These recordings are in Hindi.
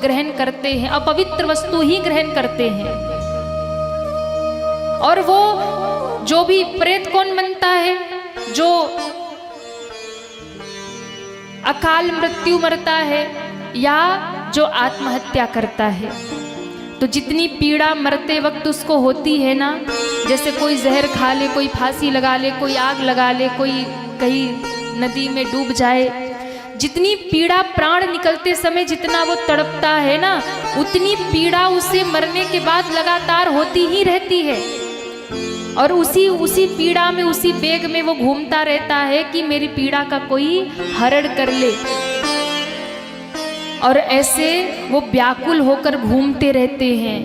ग्रहण करते हैं, अपवित्र वस्तु ही ग्रहण करते हैं। और वो जो भी प्रेत कौन बनता है, जो अकाल मृत्यु मरता है या जो आत्महत्या करता है, तो जितनी पीड़ा मरते वक्त उसको होती है ना, जैसे कोई जहर खा ले, कोई फांसी लगा ले, कोई आग लगा ले, कोई कहीं नदी में डूब जाए, जितनी पीड़ा प्राण निकलते समय जितना वो तड़पता है ना, उतनी पीड़ा उसे मरने के बाद लगातार होती ही रहती है। और उसी पीड़ा में, उसी बेग में वो घूमता रहता है कि मेरी पीड़ा का कोई हरण कर ले। और ऐसे वो व्याकुल होकर घूमते रहते हैं,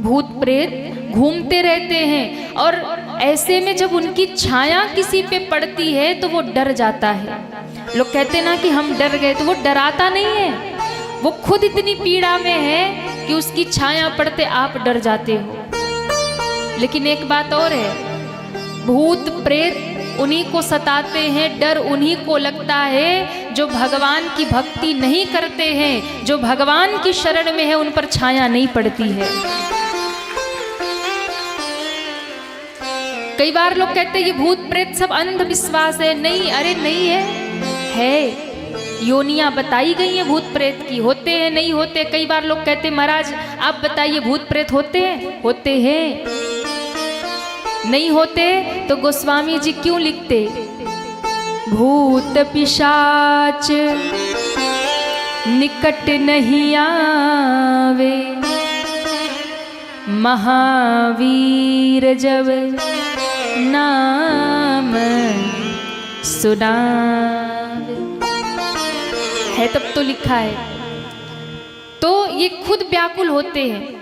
भूत प्रेत घूमते रहते हैं। और ऐसे में जब उनकी छाया किसी पे पड़ती है तो वो डर जाता है। लोग कहते ना कि हम डर गए, तो वो डराता नहीं है, वो खुद इतनी पीड़ा में है कि उसकी छाया पड़ते आप डर जाते हो। लेकिन एक बात और है, भूत प्रेत उन्हीं को सताते हैं, डर उन्हीं को लगता है जो भगवान की भक्ति नहीं करते हैं, जो भगवान की शरण में है, उन पर छाया नहीं पड़ती है। कई बार लोग कहते हैं ये भूत प्रेत सब अंधविश्वास है। नहीं, अरे नहीं है। योनियां बताई गई हैं भूत प्रेत की, होते हैं नहीं होते। कई बार लोग कहते महाराज आप बताइए भूत प्रेत होते हैं? होते हैं। नहीं होते तो गोस्वामी जी क्यों लिखते, भूत पिशाच निकट नहीं आवे, महावीर जब नाम सुनावे। है तब तो लिखा है। तो ये खुद व्याकुल होते हैं।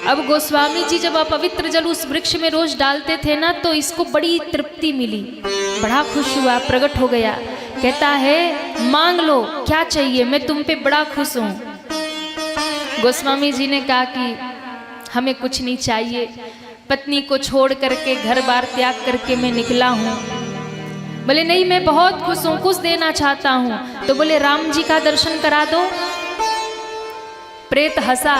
अब गोस्वामी जी जब अपवित्र जल उस वृक्ष में रोज डालते थे ना, तो इसको बड़ी तृप्ति मिली, बड़ा खुश हुआ, प्रकट हो गया। कहता है मांग लो क्या चाहिए, मैं तुम पे बड़ा खुश हूं। गोस्वामी जी ने कहा कि हमें कुछ नहीं चाहिए, पत्नी को छोड़ करके घर बार त्याग करके मैं निकला हूं। बोले नहीं, मैं बहुत खुश हूं, कुछ देना चाहता हूं। तो बोले राम जी का दर्शन करा दो। प्रेत हंसा।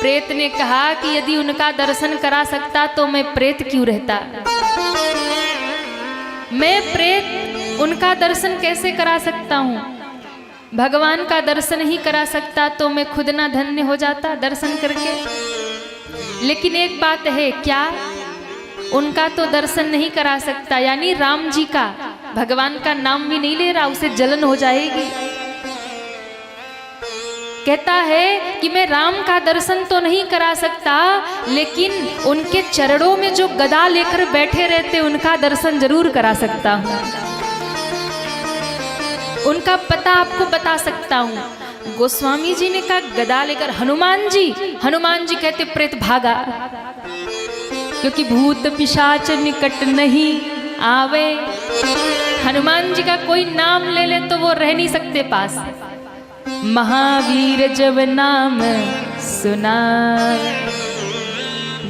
प्रेत ने कहा कि यदि उनका दर्शन करा सकता तो मैं प्रेत क्यों रहता। मैं प्रेत उनका दर्शन कैसे करा सकता हूं? भगवान का दर्शन ही करा सकता तो मैं खुद ना धन्य हो जाता दर्शन करके। लेकिन एक बात है, क्या उनका तो दर्शन नहीं करा सकता, यानी राम जी का, भगवान का नाम भी नहीं ले रहा, उसे जलन हो जाएगी। कहता है कि मैं राम का दर्शन तो नहीं करा सकता, लेकिन उनके चरणों में जो गदा लेकर बैठे रहते उनका दर्शन जरूर करा सकता हूं। उनका पता आपको बता सकता हूं। गोस्वामी जी ने कहा गदा लेकर हनुमान जी कहते प्रेत भागा, क्योंकि भूत पिशाच निकट नहीं आवे। हनुमान जी का कोई नाम ले ले तो वो रह नहीं सकते पास। महावीर जब नाम सुना,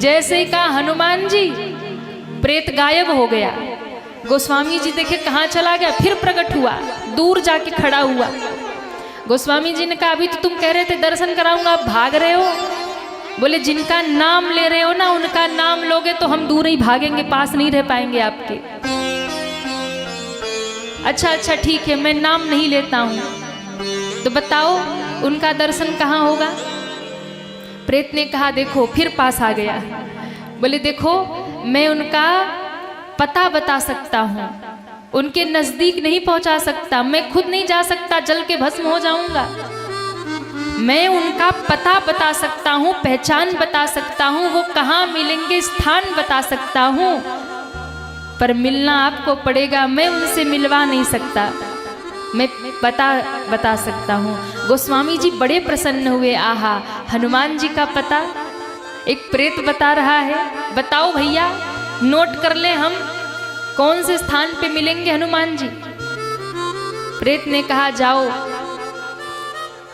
जैसे ही कहा हनुमान जी, प्रेत गायब हो गया। गोस्वामी जी देखे कहाँ चला गया, फिर प्रकट हुआ, दूर जाके खड़ा हुआ। गोस्वामी जी ने कहा अभी तो तुम कह रहे थे दर्शन कराऊंगा, आप भाग रहे हो। बोले जिनका नाम ले रहे हो ना, उनका नाम लोगे तो हम दूर ही भागेंगे, पास नहीं रह पाएंगे आपके। अच्छा ठीक है, मैं नाम नहीं लेता हूं, तो बताओ उनका दर्शन कहाँ होगा? प्रेत ने कहा देखो, फिर पास आ गया। बोले देखो मैं उनका पता बता सकता हूँ, उनके नजदीक नहीं पहुंचा सकता, मैं खुद नहीं जा सकता, जल के भस्म हो जाऊंगा। मैं उनका पता बता सकता हूँ, पहचान बता सकता हूँ, वो कहाँ मिलेंगे स्थान बता सकता हूँ, पर मिलना आपको पड़ेगा। मैं उनसे मिलवा नहीं सकता, मैं बता सकता हूँ। गोस्वामी जी बड़े प्रसन्न हुए। आहा, हनुमान जी का पता एक प्रेत बता रहा है, बताओ भैया नोट कर ले हम कौन से स्थान पे मिलेंगे हनुमान जी। प्रेत ने कहा जाओ,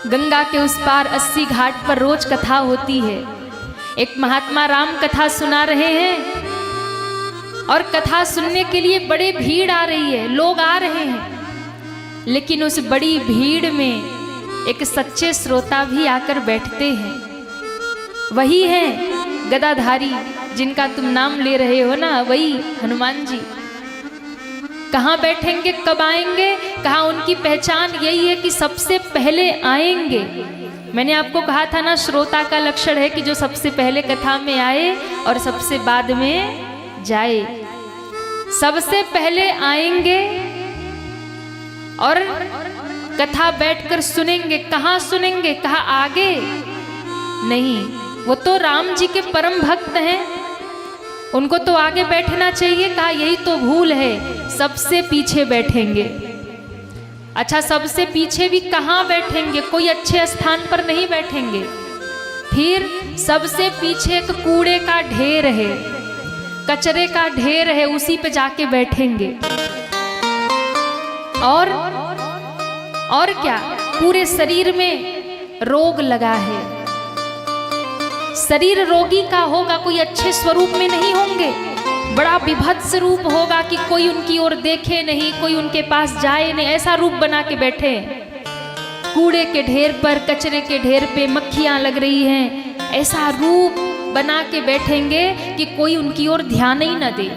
गंगा के उस पार 80 घाट पर रोज कथा होती है। एक महात्मा राम कथा सुना रहे हैं और कथा सुनने के लिए बड़े भीड़ आ रही है, लोग आ रहे हैं, लेकिन उस बड़ी भीड़ में एक सच्चे श्रोता भी आकर बैठते हैं। वही है गदाधारी जिनका तुम नाम ले रहे हो ना, वही हनुमान जी। कहाँ बैठेंगे, कब आएंगे, कहाँ उनकी पहचान यही है कि सबसे पहले आएंगे। मैंने आपको कहा था ना, श्रोता का लक्षण है कि जो सबसे पहले कथा में आए और सबसे बाद में जाए। सबसे पहले आएंगे और कथा बैठकर सुनेंगे। कहाँ सुनेंगे, कहाँ आगे नहीं, वो तो राम जी के परम भक्त हैं, उनको तो आगे बैठना चाहिए। कहा यही तो भूल है, सबसे पीछे बैठेंगे। अच्छा, सबसे पीछे भी कहाँ बैठेंगे, कोई अच्छे स्थान पर नहीं बैठेंगे। फिर सबसे पीछे एक कूड़े का ढेर है, कचरे का ढेर है, उसी पे जाके बैठेंगे। और क्या, पूरे शरीर में रोग लगा है, शरीर रोगी का होगा, कोई अच्छे स्वरूप में नहीं होंगे, बड़ा विभत्स रूप होगा कि कोई उनकी ओर देखे नहीं, कोई उनके पास जाए नहीं, ऐसा रूप बना के बैठे। कूड़े के ढेर पर, कचरे के ढेर पे मक्खियां लग रही हैं, ऐसा रूप बना के बैठेंगे कि कोई उनकी ओर ध्यान ही न दे।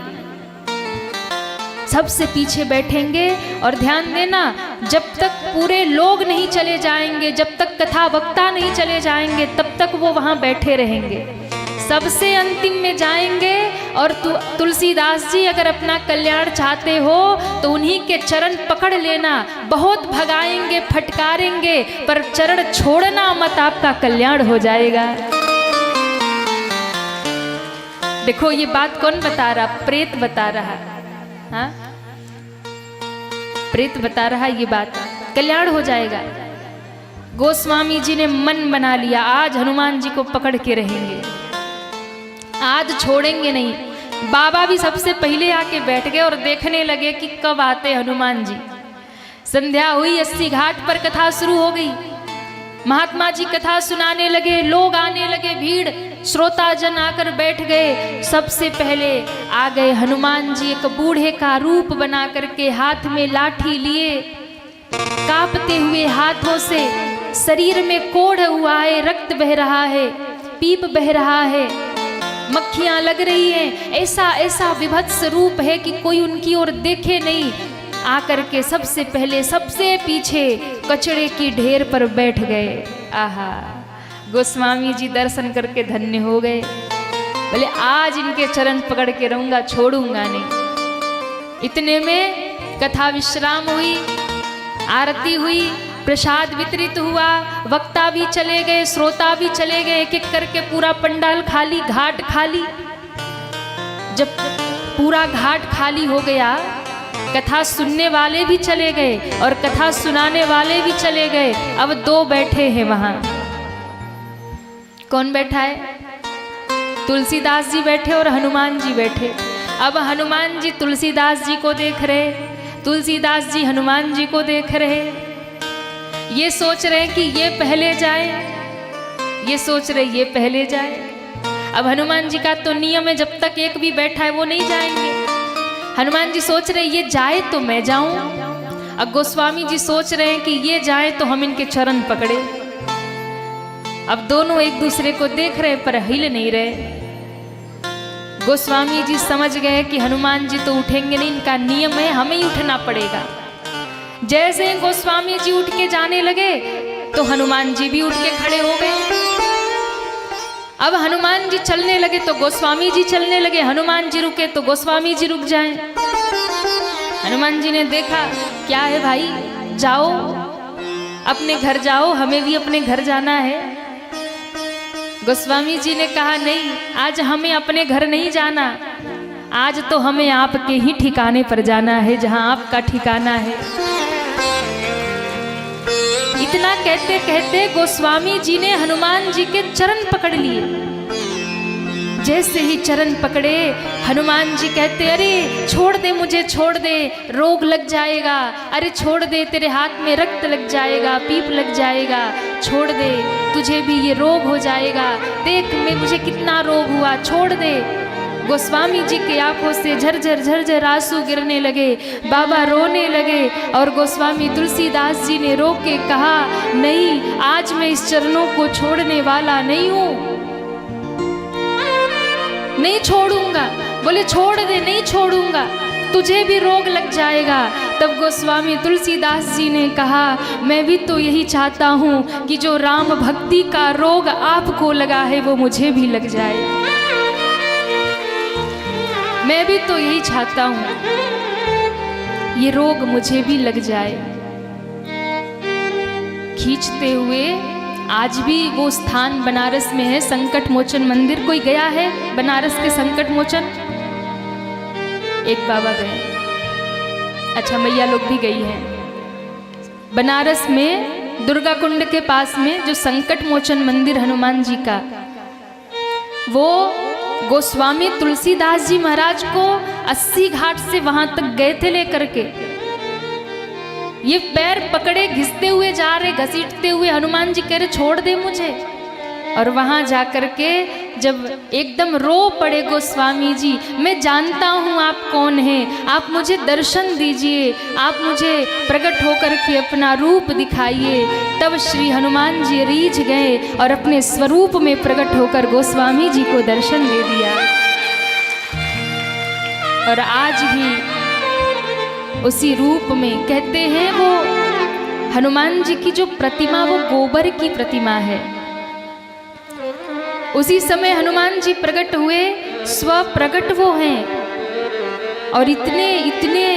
सबसे पीछे बैठेंगे। और ध्यान देना, जब तक पूरे लोग नहीं चले जाएंगे, जब तक कथा वक्ता नहीं चले जाएंगे, तब तक वो वहां बैठे रहेंगे। सबसे अंतिम में जाएंगे। और तुलसीदास जी अगर अपना कल्याण चाहते हो तो उन्हीं के चरण पकड़ लेना। बहुत भगाएंगे, फटकारेंगे, पर चरण छोड़ना मत, आपका कल्याण हो जाएगा। देखो ये बात कौन बता रहा, प्रेत बता रहा। हाँ, प्रेत बता रहा ये बात, कल्याण हो जाएगा। गोस्वामी जी ने मन बना लिया, आज हनुमान जी को पकड़ के रहेंगे, आज छोड़ेंगे नहीं। बाबा भी सबसे पहले आके बैठ गए और देखने लगे कि कब आते हनुमान जी। संध्या हुई, 80 घाट पर कथा शुरू हो गई। महात्मा जी कथा सुनाने लगे, लोग आने लगे, भीड़, श्रोता जन आकर बैठ गए। सबसे पहले आ गए हनुमान जी, एक बूढ़े का रूप बना करके, हाथ में लाठी लिए, कांपते हुए हाथों से, शरीर में कोढ़ हुआ है, रक्त बह रहा है, पीप बह रहा है, मक्खियां लग रही हैं। ऐसा ऐसा विभत्स रूप है कि कोई उनकी ओर देखे नहीं। आकर के सबसे पहले, सबसे पीछे कचड़े की ढेर पर बैठ गए। आहा, गोस्वामी जी दर्शन करके धन्य हो गए। बोले आज इनके चरण पकड़ के रहूंगा, छोड़ूंगा नहीं। इतने में कथा विश्राम हुई, आरती हुई, प्रसाद वितरित हुआ, वक्ता भी चले गए, श्रोता भी चले गए, एक एक करके पूरा पंडाल खाली, घाट खाली। जब पूरा घाट खाली हो गया, कथा सुनने वाले भी चले गए और कथा सुनाने वाले भी चले गए। अब दो बैठे हैं वहां। कौन बैठा है? तुलसीदास जी बैठे और हनुमान जी बैठे। अब हनुमान जी तुलसीदास जी को देख रहे, तुलसीदास जी हनुमान जी को देख रहे। ये सोच रहे कि ये पहले जाए, ये सोच रहे ये पहले जाए। अब हनुमान जी का तो नियम है, जब तक एक भी बैठा है वो नहीं जाएंगे। हनुमान जी सोच रहे ये जाए तो मैं जाऊं। अब गोस्वामी जी सोच रहे हैं कि ये जाए तो हम इनके चरण पकड़े। अब दोनों एक दूसरे को देख रहे पर हिल नहीं रहे। गोस्वामी जी समझ गए कि हनुमान जी तो उठेंगे नहीं, इनका नियम है, हमें ही उठना पड़ेगा। जैसे गोस्वामी जी उठ के जाने लगे तो हनुमान जी भी उठ के खड़े हो गए। अब हनुमान जी चलने लगे तो गोस्वामी जी चलने लगे, हनुमान जी रुके तो गोस्वामी जी रुक जाएं। हनुमान जी ने देखा, क्या है भाई, जाओ अपने घर जाओ, हमें भी अपने घर जाना है। गोस्वामी जी ने कहा नहीं, आज हमें अपने घर नहीं जाना, आज तो हमें आपके ही ठिकाने पर जाना है, जहां आपका ठिकाना है। इतना कहते कहते गोस्वामी जी ने हनुमान जी के चरण पकड़ लिए। जैसे ही चरण पकड़े, हनुमान जी कहते, अरे छोड़ दे मुझे, छोड़ दे, रोग लग जाएगा, अरे छोड़ दे, तेरे हाथ में रक्त लग जाएगा, पीप लग जाएगा, छोड़ दे, तुझे भी ये रोग हो जाएगा, देख मैं मुझे कितना रोग हुआ, छोड़ दे। गोस्वामी जी की आंखों से झरझर झरझर आंसू गिरने लगे। बाबा रोने लगे और गोस्वामी तुलसीदास जी ने रो के कहा, नहीं, आज मैं इस चरणों को छोड़ने वाला नहीं हूं, नहीं छोड़ूंगा। बोले छोड़ दे, नहीं छोड़ूंगा, तुझे भी रोग लग जाएगा। तब गोस्वामी तुलसीदास जी ने कहा, मैं भी तो यही चाहता हूँ कि जो राम भक्ति का रोग आपको लगा है वो मुझे भी लग जाए। मैं भी तो यही चाहता हूँ ये रोग मुझे भी लग जाए। खींचते हुए आज भी वो स्थान बनारस में है, संकट मोचन मंदिर। कोई गया है बनारस के संकट मोचन? एक बाबा गए, अच्छा मैया लोग भी गई हैं। बनारस में दुर्गा कुंड के पास में जो संकट मोचन मंदिर हनुमान जी का, वो गोस्वामी तुलसीदास जी महाराज को 80 घाट से वहां तक गए थे लेकर के। ये पैर पकड़े घिसते हुए जा रहे, घसीटते हुए, हनुमान जी कह रहे छोड़ दे मुझे। और वहां जाकर के जब एकदम रो पड़े गोस्वामी जी, मैं जानता हूँ आप कौन हैं, आप मुझे दर्शन दीजिए, आप मुझे प्रकट होकर के अपना रूप दिखाइए। तब श्री हनुमान जी रीझ गए और अपने स्वरूप में प्रकट होकर गोस्वामी जी को दर्शन दे दिया। और आज भी उसी रूप में, कहते हैं वो हनुमान जी की जो प्रतिमा वो गोबर की प्रतिमा है। उसी समय हनुमान जी प्रकट हुए, स्व प्रकट वो हैं और इतने इतने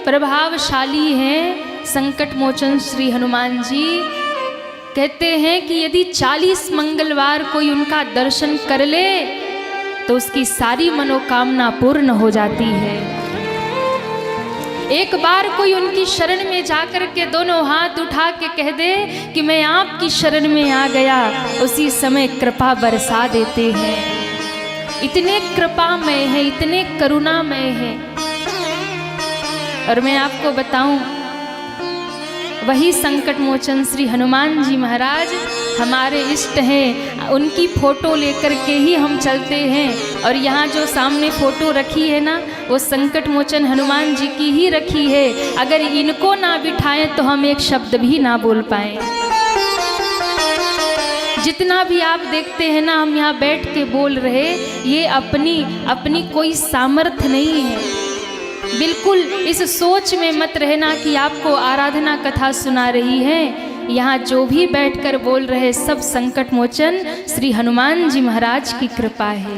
प्रभावशाली हैं संकट मोचन श्री हनुमान जी। कहते हैं कि यदि 40 मंगलवार कोई उनका दर्शन कर ले तो उसकी सारी मनोकामना पूर्ण हो जाती है। एक बार कोई उनकी शरण में जाकर के दोनों हाथ उठा के कह दे कि मैं आपकी शरण में आ गया, उसी समय कृपा बरसा देते हैं। इतने कृपामय है, इतने करुणामय है। और मैं आपको बताऊं, वही संकट मोचन श्री हनुमान जी महाराज हमारे इष्ट हैं। उनकी फोटो लेकर के ही हम चलते हैं। और यहाँ जो सामने फोटो रखी है ना, वो संकट मोचन हनुमान जी की ही रखी है। अगर इनको ना बिठाएं तो हम एक शब्द भी ना बोल पाएं। जितना भी आप देखते हैं ना हम यहाँ बैठ के बोल रहे, ये अपनी अपनी कोई सामर्थ्य नहीं है। बिल्कुल इस सोच में मत रहना कि आपको आराधना कथा सुना रही है। यहाँ जो भी बैठकर बोल रहे सब संकट मोचन श्री हनुमान जी महाराज की कृपा है।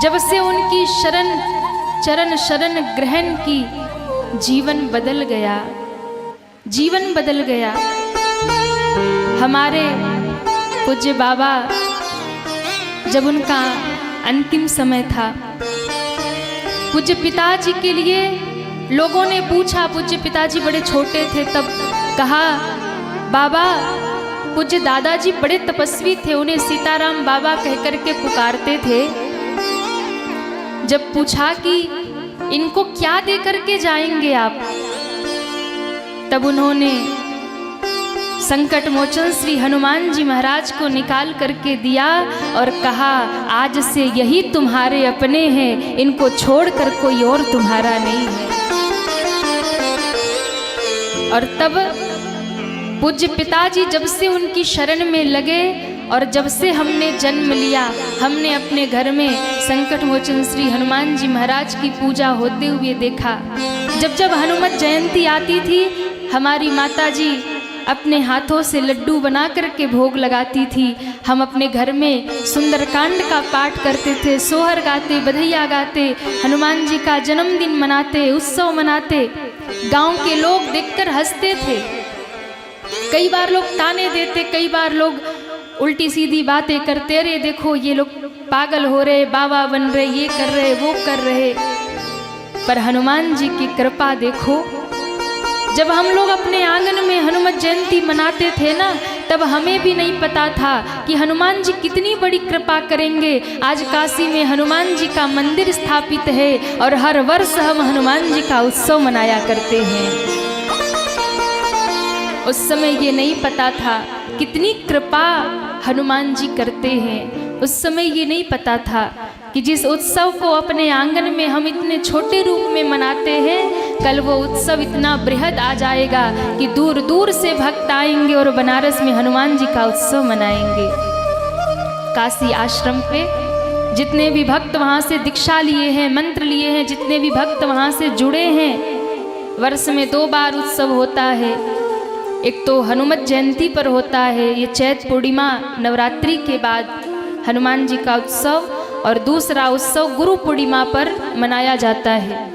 जब से उनकी चरण शरण ग्रहण की, जीवन बदल गया, जीवन बदल गया। हमारे पूज्य बाबा जब उनका अंतिम समय था, पूज्य पिताजी के लिए लोगों ने पूछा, पूज्य पिताजी बड़े छोटे थे तब, कहा बाबा, पूज्य दादाजी बड़े तपस्वी थे, उन्हें सीताराम बाबा कहकर के पुकारते थे। जब पूछा कि इनको क्या दे करके जाएंगे आप, तब उन्होंने संकट मोचन श्री हनुमान जी महाराज को निकाल करके दिया और कहा, आज से यही तुम्हारे अपने हैं, इनको छोड़कर कोई और तुम्हारा नहीं है। और तब पूज्य पिताजी जब से उनकी शरण में लगे और जब से हमने जन्म लिया, हमने अपने घर में संकट मोचन श्री हनुमान जी महाराज की पूजा होते हुए देखा। जब जब हनुमत जयंती आती थी, हमारी माता जी अपने हाथों से लड्डू बना करके भोग लगाती थी। हम अपने घर में सुंदरकांड का पाठ करते थे, सोहर गाते, बधैया गाते, हनुमान जी का जन्मदिन मनाते, उत्सव मनाते। गांव के लोग देखकर हंसते थे, कई बार लोग ताने देते, कई बार लोग उल्टी सीधी बातें करते, अरे देखो ये लोग पागल हो रहे, बाबा बन रहे, ये कर रहे, वो कर रहे। पर हनुमान जी की कृपा देखो, जब हम लोग अपने आंगन में हनुमत जयंती मनाते थे ना, तब हमें भी नहीं पता था कि हनुमान जी कितनी बड़ी कृपा करेंगे। आज काशी में हनुमान जी का मंदिर स्थापित है और हर वर्ष हम हनुमान जी का उत्सव मनाया करते हैं। उस समय ये नहीं पता था कितनी कृपा हनुमान जी करते हैं। उस समय ये नहीं पता था कि जिस उत्सव को अपने आंगन में हम इतने छोटे रूप में मनाते हैं, कल वो उत्सव इतना बृहद आ जाएगा कि दूर दूर से भक्त आएंगे और बनारस में हनुमान जी का उत्सव मनाएंगे। काशी आश्रम पे जितने भी भक्त वहाँ से दीक्षा लिए हैं, मंत्र लिए हैं, जितने भी भक्त वहाँ से जुड़े हैं, वर्ष में 2 बार उत्सव होता है। एक तो हनुमत जयंती पर होता है, ये चैत पूर्णिमा नवरात्रि के बाद हनुमान जी का उत्सव, और दूसरा उत्सव गुरु पूर्णिमा पर मनाया जाता है।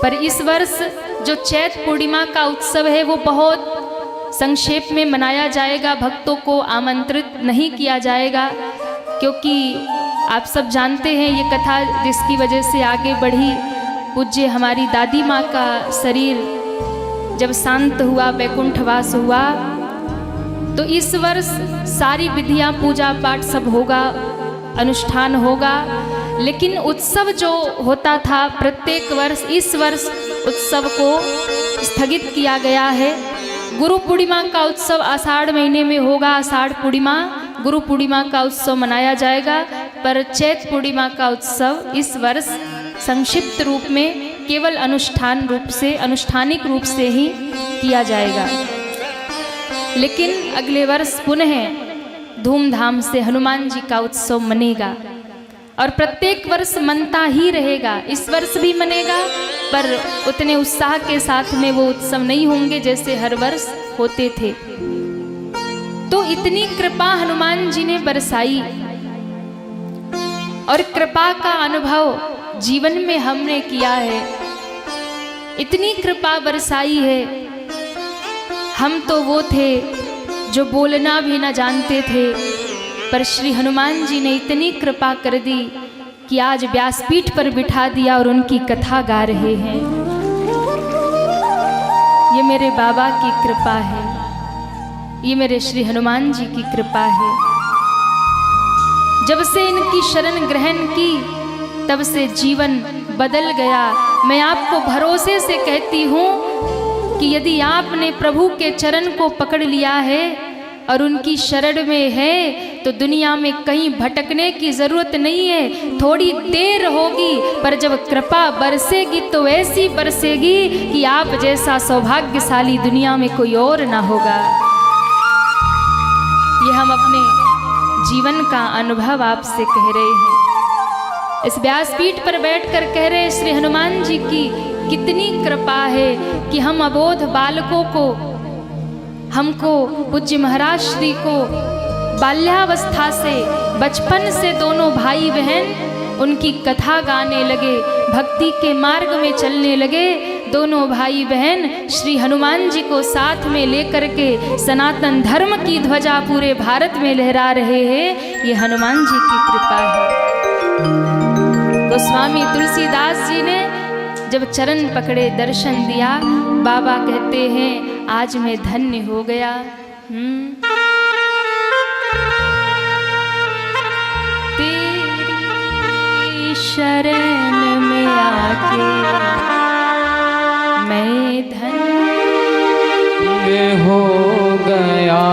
पर इस वर्ष जो चैत पूर्णिमा का उत्सव है वो बहुत संक्षेप में मनाया जाएगा, भक्तों को आमंत्रित नहीं किया जाएगा, क्योंकि आप सब जानते हैं ये कथा जिसकी वजह से आगे बढ़ी। पूज्य हमारी दादी माँ का शरीर जब शांत हुआ, वैकुंठवास हुआ, तो इस वर्ष सारी विधियां, पूजा पाठ सब होगा, अनुष्ठान होगा, लेकिन उत्सव जो होता था प्रत्येक वर्ष, इस वर्ष उत्सव को स्थगित किया गया है। गुरु पूर्णिमा का उत्सव आषाढ़ महीने में होगा, आषाढ़ पूर्णिमा गुरु पूर्णिमा का उत्सव मनाया जाएगा, पर चैत पूर्णिमा का उत्सव इस वर्ष संक्षिप्त रूप में केवल अनुष्ठान रूप से, अनुष्ठानिक रूप से ही किया जाएगा। लेकिन अगले वर्ष पुनः धूमधाम से हनुमान जी का उत्सव मनेगा, और प्रत्येक वर्ष मनता ही रहेगा। इस वर्ष भी मनेगा, पर उतने उत्साह के साथ में वो उत्सव नहीं होंगे जैसे हर वर्ष होते थे। तो इतनी कृपा हनुमान जी ने बरसाई, और कृपा का अनुभव जीवन में हमने किया है। इतनी कृपा बरसाई है। हम तो वो थे जो बोलना भी न जानते थे, पर श्री हनुमान जी ने इतनी कृपा कर दी कि आज व्यासपीठ पर बिठा दिया और उनकी कथा गा रहे हैं। ये मेरे बाबा की कृपा है, ये मेरे श्री हनुमान जी की कृपा है। जब से इनकी शरण ग्रहण की तब से जीवन बदल गया। मैं आपको भरोसे से कहती हूँ कि यदि आपने प्रभु के चरण को पकड़ लिया है और उनकी शरण में है, तो दुनिया में कहीं भटकने की जरूरत नहीं है। थोड़ी देर होगी, पर जब कृपा बरसेगी तो ऐसी बरसेगी कि आप जैसा सौभाग्यशाली दुनिया में कोई और ना होगा। ये हम अपने जीवन का अनुभव आपसे कह रहे हैं। इस व्यासपीठ पर बैठकर कह रहे हैं श्री हनुमान जी की कितनी कृपा है कि हम अबोध बालकों को, हमको पूज्य महाराज श्री को बाल्यावस्था से, बचपन से दोनों भाई बहन उनकी कथा गाने लगे, भक्ति के मार्ग में चलने लगे। दोनों भाई बहन श्री हनुमान जी को साथ में लेकर के सनातन धर्म की ध्वजा पूरे भारत में लहरा रहे हैं। ये हनुमान जी की कृपा है। गोस्वामी तुलसीदास जी ने जब चरण पकड़े, दर्शन दिया, बाबा कहते हैं आज मैं धन्य हो गया। तेरी शरण में आके मैं धन्य हो गया।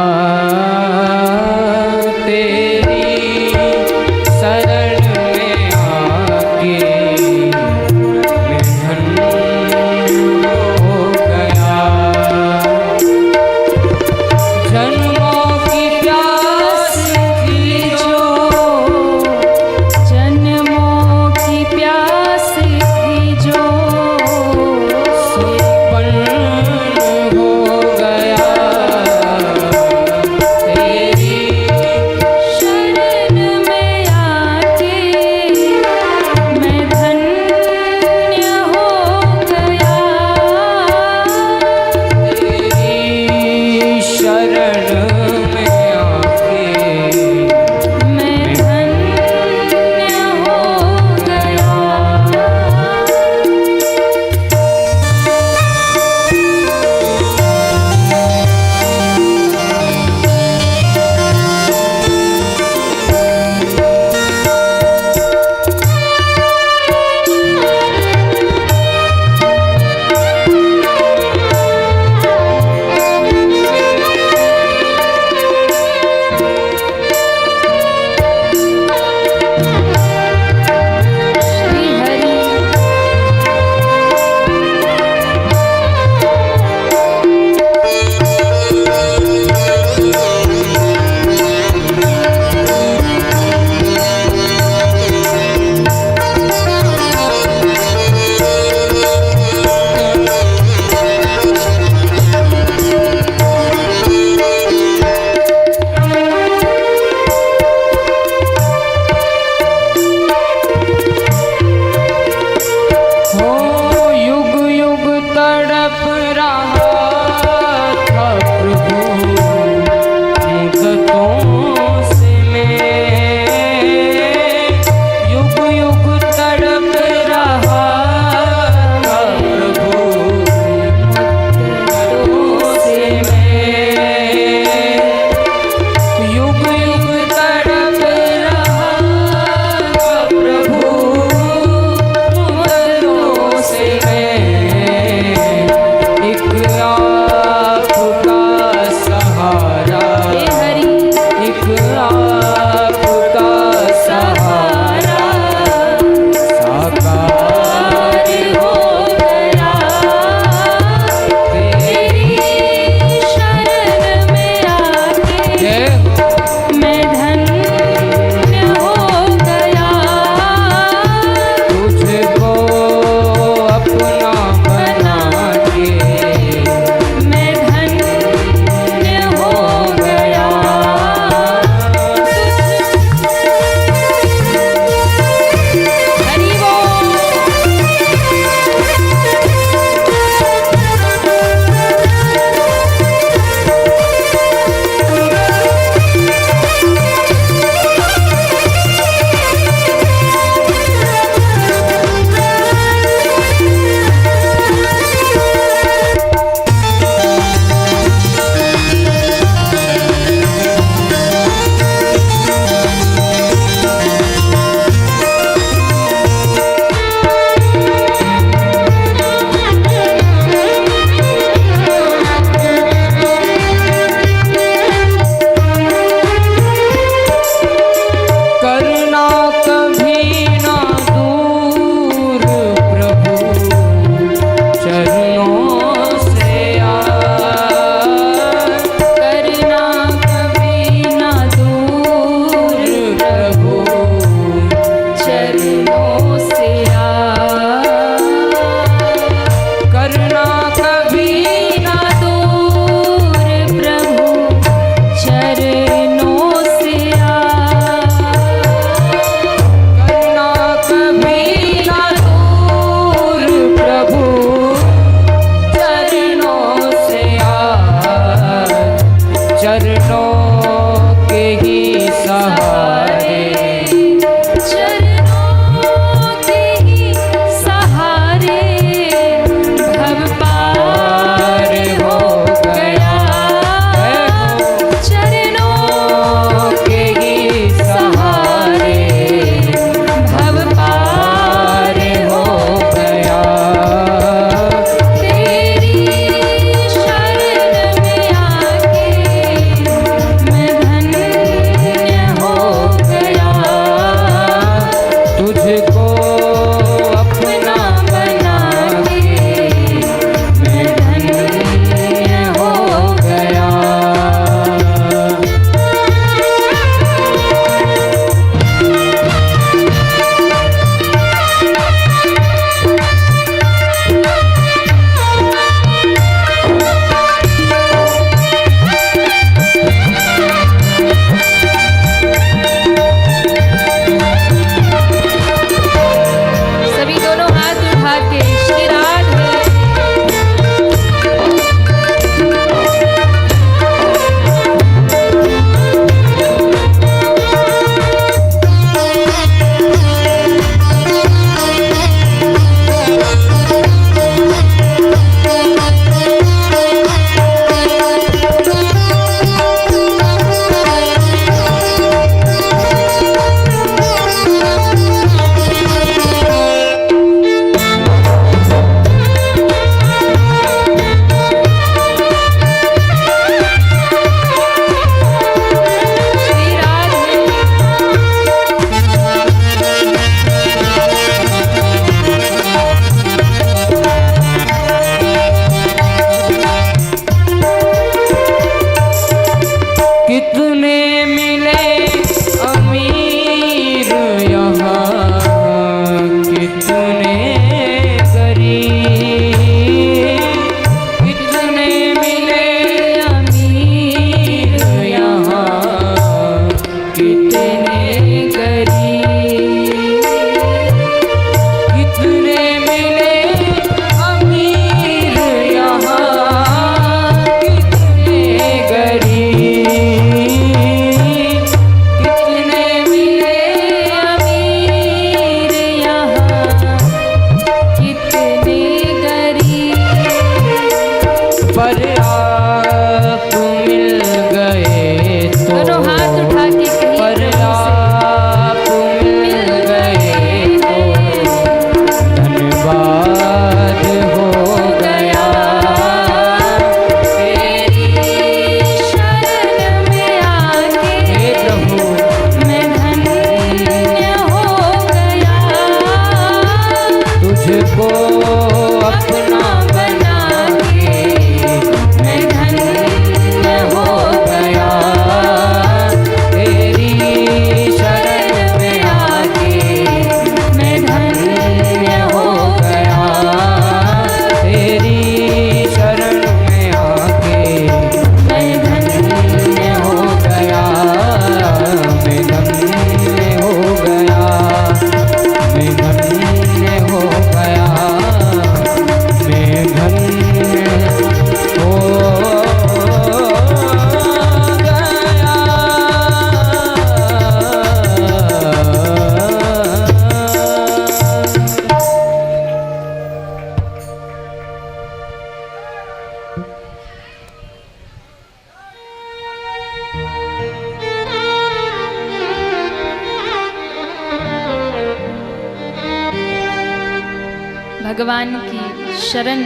भगवान की शरण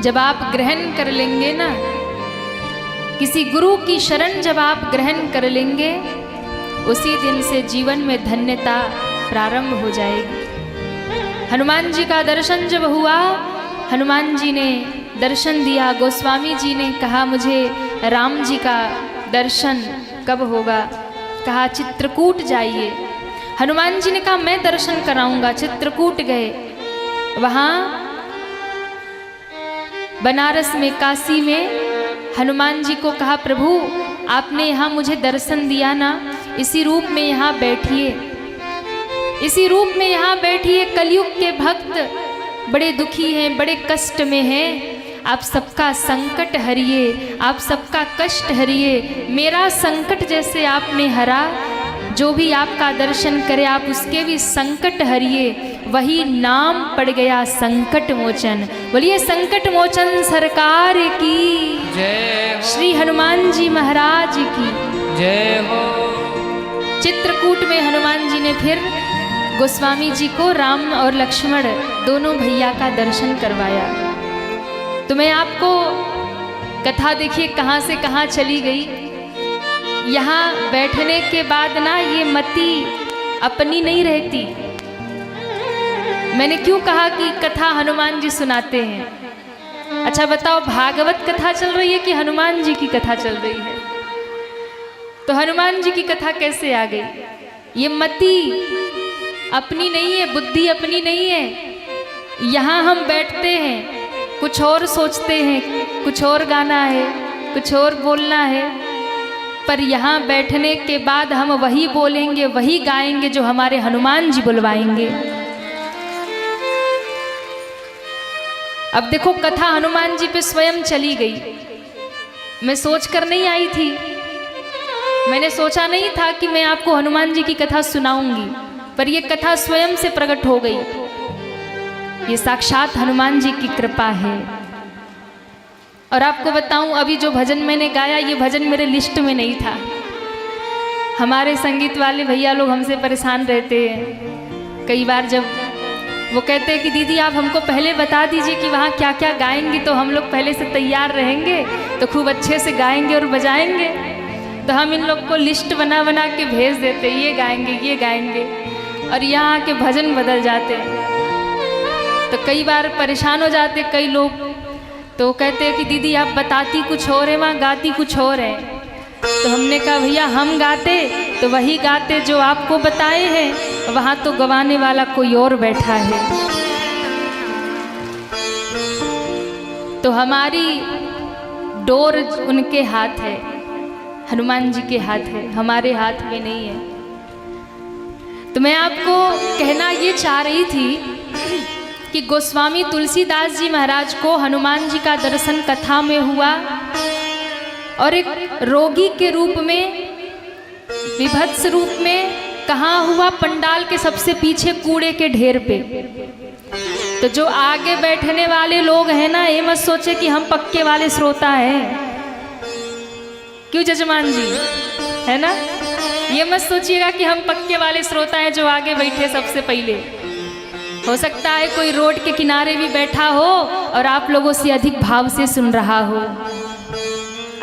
जब आप ग्रहण कर लेंगे ना, किसी गुरु की शरण जब आप ग्रहण कर लेंगे, उसी दिन से जीवन में धन्यता प्रारंभ हो जाएगी। हनुमान जी का दर्शन जब हुआ, हनुमान जी ने दर्शन दिया, गोस्वामी जी ने कहा मुझे राम जी का दर्शन कब होगा? कहा चित्रकूट जाइए। हनुमान जी ने कहा मैं दर्शन कराऊंगा। चित्रकूट गए, वहाँ बनारस में, काशी में हनुमान जी को कहा प्रभु आपने यहाँ मुझे दर्शन दिया ना, इसी रूप में यहाँ बैठिए, इसी रूप में यहाँ बैठिए। कलयुग के भक्त बड़े दुखी हैं, बड़े कष्ट में हैं, आप सबका संकट हरिए, आप सबका कष्ट हरिए। मेरा संकट जैसे आपने हरा, जो भी आपका दर्शन करे आप उसके भी संकट हरिए। वही नाम पड़ गया संकट मोचन। बोलिए संकट मोचन सरकार की जय, श्री हनुमान जी महाराज की जय हो। चित्रकूट में हनुमान जी ने फिर गोस्वामी जी को राम और लक्ष्मण दोनों भैया का दर्शन करवाया। तो मैं आपको कथा देखिए कहाँ से कहाँ चली गई। यहाँ बैठने के बाद ना ये मति अपनी नहीं रहती। मैंने क्यों कहा कि कथा हनुमान जी सुनाते हैं? अच्छा बताओ, भागवत कथा चल रही है कि हनुमान जी की कथा चल रही है? तो हनुमान जी की कथा कैसे आ गई? ये मति अपनी नहीं है, बुद्धि अपनी नहीं है। यहाँ हम बैठते हैं, कुछ और सोचते हैं, कुछ और गाना है, कुछ और बोलना है, पर यहाँ बैठने के बाद हम वही बोलेंगे, वही गाएंगे जो हमारे हनुमान जी बुलवाएंगे। अब देखो कथा हनुमान जी पे स्वयं चली गई। मैं सोच कर नहीं आई थी, मैंने सोचा नहीं था कि मैं आपको हनुमान जी की कथा सुनाऊंगी, पर यह कथा स्वयं से प्रकट हो गई। ये साक्षात हनुमान जी की कृपा है। और आपको बताऊं, अभी जो भजन मैंने गाया, ये भजन मेरे लिस्ट में नहीं था। हमारे संगीत वाले भैया लोग हमसे परेशान रहते हैं कई बार, जब वो कहते हैं कि दीदी आप हमको पहले बता दीजिए कि वहाँ क्या क्या गाएंगी, तो हम लोग पहले से तैयार रहेंगे, तो खूब अच्छे से गाएंगे और बजाएंगे। तो हम इन लोग को लिस्ट बना बना के भेज देते, ये गाएंगे ये गाएंगे, और यहाँ आके भजन बदल जाते। तो कई बार परेशान हो जाते कई लोग, तो कहते हैं कि दीदी आप बताती कुछ और है, वहाँ गाती कुछ और है। तो हमने कहा भैया हम गाते तो वही गाते जो आपको बताए हैं, वहाँ तो गवाने वाला कोई और बैठा है। तो हमारी डोर उनके हाथ है, हनुमान जी के हाथ है, हमारे हाथ में नहीं है। तो मैं आपको कहना ये चाह रही थी कि गोस्वामी तुलसीदास जी महाराज को हनुमान जी का दर्शन कथा में हुआ, और एक रोगी के रूप में, विभत्स रूप में कहाँ हुआ? पंडाल के सबसे पीछे कूड़े के ढेर पे। तो जो आगे बैठने वाले लोग हैं ना, ये मत सोचे कि हम पक्के वाले श्रोता हैं। क्यों जजमान जी, है ना? ये मत सोचिएगा कि हम पक्के वाले श्रोता हैं जो आगे बैठे सबसे पहले। हो सकता है कोई रोड के किनारे भी बैठा हो और आप लोगों से अधिक भाव से सुन रहा हो,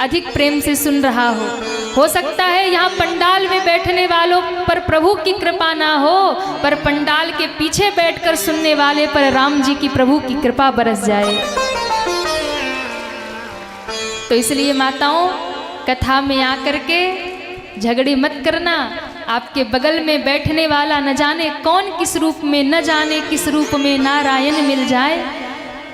अधिक प्रेम से सुन रहा हो सकता है यहाँ पंडाल में बैठने वालों पर प्रभु की कृपा ना हो, पर पंडाल के पीछे बैठकर सुनने वाले पर राम जी की, प्रभु की कृपा बरस जाए। तो इसलिए माताओं, कथा में आकर के झगड़े मत करना। आपके बगल में बैठने वाला न जाने कौन किस रूप में, न जाने किस रूप में नारायण मिल जाए।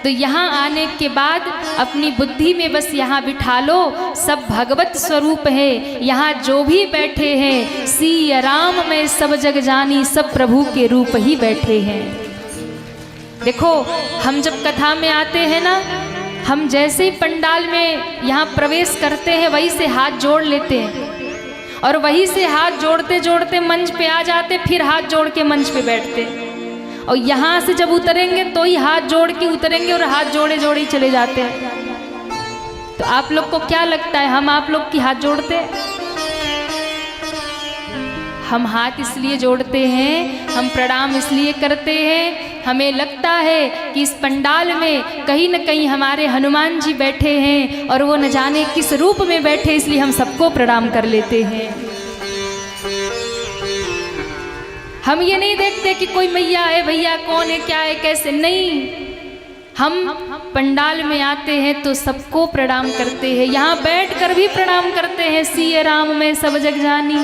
तो यहाँ आने के बाद अपनी बुद्धि में बस यहाँ बिठा लो, सब भगवत स्वरूप है। यहाँ जो भी बैठे हैं, सिया राम में सब जग जानी, सब प्रभु के रूप ही बैठे हैं। देखो हम जब कथा में आते हैं ना, हम जैसे ही पंडाल में यहाँ प्रवेश करते हैं, वहीं से हाथ जोड़ लेते हैं, और वहीं से हाथ जोड़ते जोड़ते मंच पे आ जाते, फिर हाथ जोड़ के मंच पे बैठते। और यहाँ से जब उतरेंगे तो ही हाथ जोड़ के उतरेंगे, और हाथ जोड़े जोड़े ही चले जाते हैं। तो आप लोग को क्या लगता है, हम आप लोग की हाथ जोड़ते हैं? हम हाथ इसलिए जोड़ते हैं, हम प्रणाम इसलिए करते हैं हमें लगता है कि इस पंडाल में कहीं न कहीं हमारे हनुमान जी बैठे हैं और वो न जाने किस रूप में बैठे, इसलिए हम सबको प्रणाम कर लेते हैं। हम ये नहीं देखते कि कोई मैया है, भैया कौन है, क्या है, कैसे, नहीं। हम पंडाल में आते हैं तो सबको प्रणाम करते हैं, यहाँ बैठकर भी प्रणाम करते हैं। सिय राम में सब जग जानी,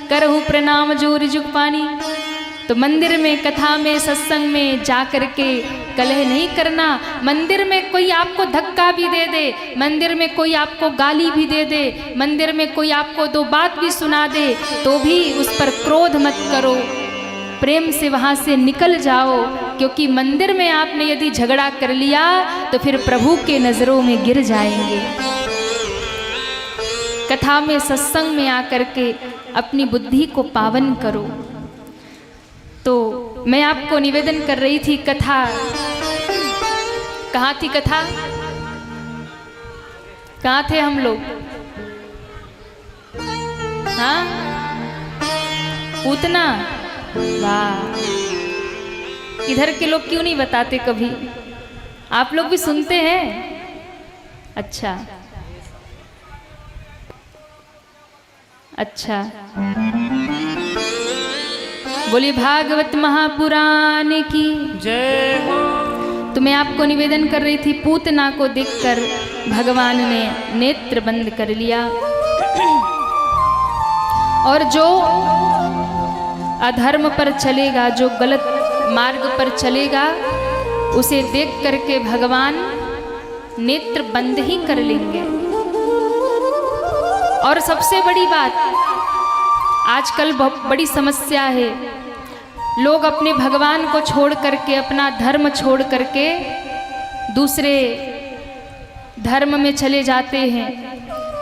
करहु प्रणाम जोर जुग पानी। तो मंदिर में, कथा में, सत्संग में जा कर के कलह नहीं करना। मंदिर में कोई आपको धक्का भी दे दे, मंदिर में कोई आपको गाली भी दे दे, मंदिर में कोई आपको दो बात भी सुना दे, तो भी उस पर क्रोध मत करो, प्रेम से वहाँ से निकल जाओ। क्योंकि मंदिर में आपने यदि झगड़ा कर लिया तो फिर प्रभु के नज़रों में गिर जाएंगे। कथा में, सत्संग में आकर के अपनी बुद्धि को पावन करो। तो मैं आपको निवेदन कर रही थी, कथा कहाँ थी? कथा कहाँ थे हम लोग? हाँ, पूतना। वाह, इधर के लोग क्यों नहीं बताते कभी? आप लोग भी सुनते हैं? अच्छा अच्छा, बोलिए भागवत महापुराण की जय हो। तो मैं आपको निवेदन कर रही थी, पूतना को देखकर भगवान ने नेत्र बंद कर लिया और जो अधर्म पर चलेगा, जो गलत मार्ग पर चलेगा, उसे देख करके भगवान नेत्र बंद ही कर लेंगे। और सबसे बड़ी बात, आजकल बहुत बड़ी समस्या है, लोग अपने भगवान को छोड़ करके, अपना धर्म छोड़ करके दूसरे धर्म में चले जाते हैं।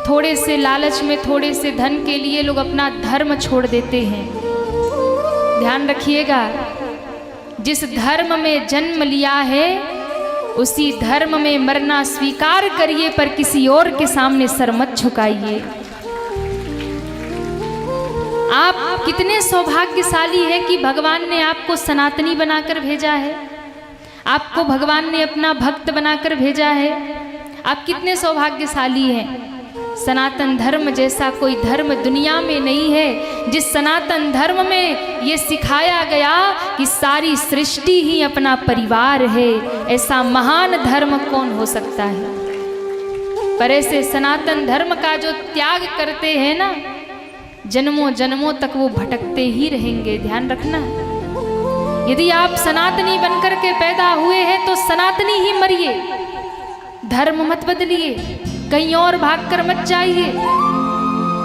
थोड़े से लालच में, थोड़े से धन के लिए लोग अपना धर्म छोड़ देते हैं। ध्यान रखिएगा, जिस धर्म में जन्म लिया है उसी धर्म में मरना स्वीकार करिए, पर किसी और के सामने सर मत झुकाइए। आप कितने सौभाग्यशाली हैं कि भगवान ने आपको सनातनी बनाकर भेजा है, आपको भगवान ने अपना भक्त बनाकर भेजा है। आप कितने सौभाग्यशाली हैं। सनातन धर्म जैसा कोई धर्म दुनिया में नहीं है। जिस सनातन धर्म में ये सिखाया गया कि सारी सृष्टि ही अपना परिवार है, ऐसा महान धर्म कौन हो सकता है। पर ऐसे सनातन धर्म का जो त्याग करते हैं ना, जन्मों जन्मों तक वो भटकते ही रहेंगे। ध्यान रखना, यदि आप सनातनी बनकर के पैदा हुए हैं तो सनातनी ही मरिए, धर्म मत बदलिए, कहीं और भागकर मत जाइए।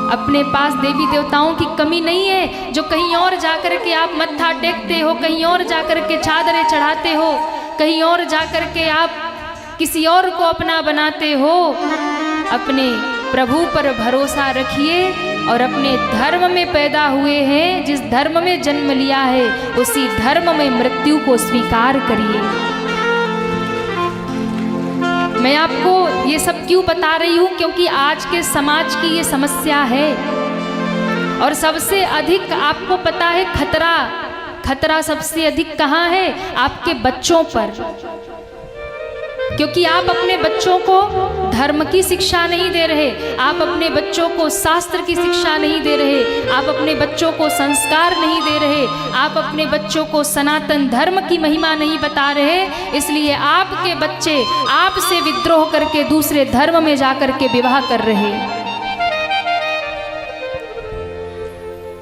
अपने पास देवी देवताओं की कमी नहीं है जो कहीं और जाकर के आप मत्था टेकते हो, कहीं और जाकर के चादरें चढ़ाते हो, कहीं और जाकर के आप किसी और को अपना बनाते हो। अपने प्रभु पर भरोसा रखिए और अपने धर्म में पैदा हुए हैं, जिस धर्म में जन्म लिया है उसी धर्म में मृत्यु को स्वीकार करिए। मैं आपको ये सब क्यों बता रही हूँ? क्योंकि आज के समाज की ये समस्या है और सबसे अधिक आपको पता है खतरा सबसे अधिक कहाँ है? आपके बच्चों पर। क्योंकि आप अपने बच्चों को धर्म की शिक्षा नहीं दे रहे, आप अपने बच्चों को शास्त्र की शिक्षा नहीं दे रहे, आप अपने बच्चों को संस्कार नहीं दे रहे, आप अपने बच्चों को सनातन धर्म की महिमा नहीं बता रहे। इसलिए आपके बच्चे आपसे विद्रोह करके दूसरे धर्म में जाकर के विवाह कर रहे।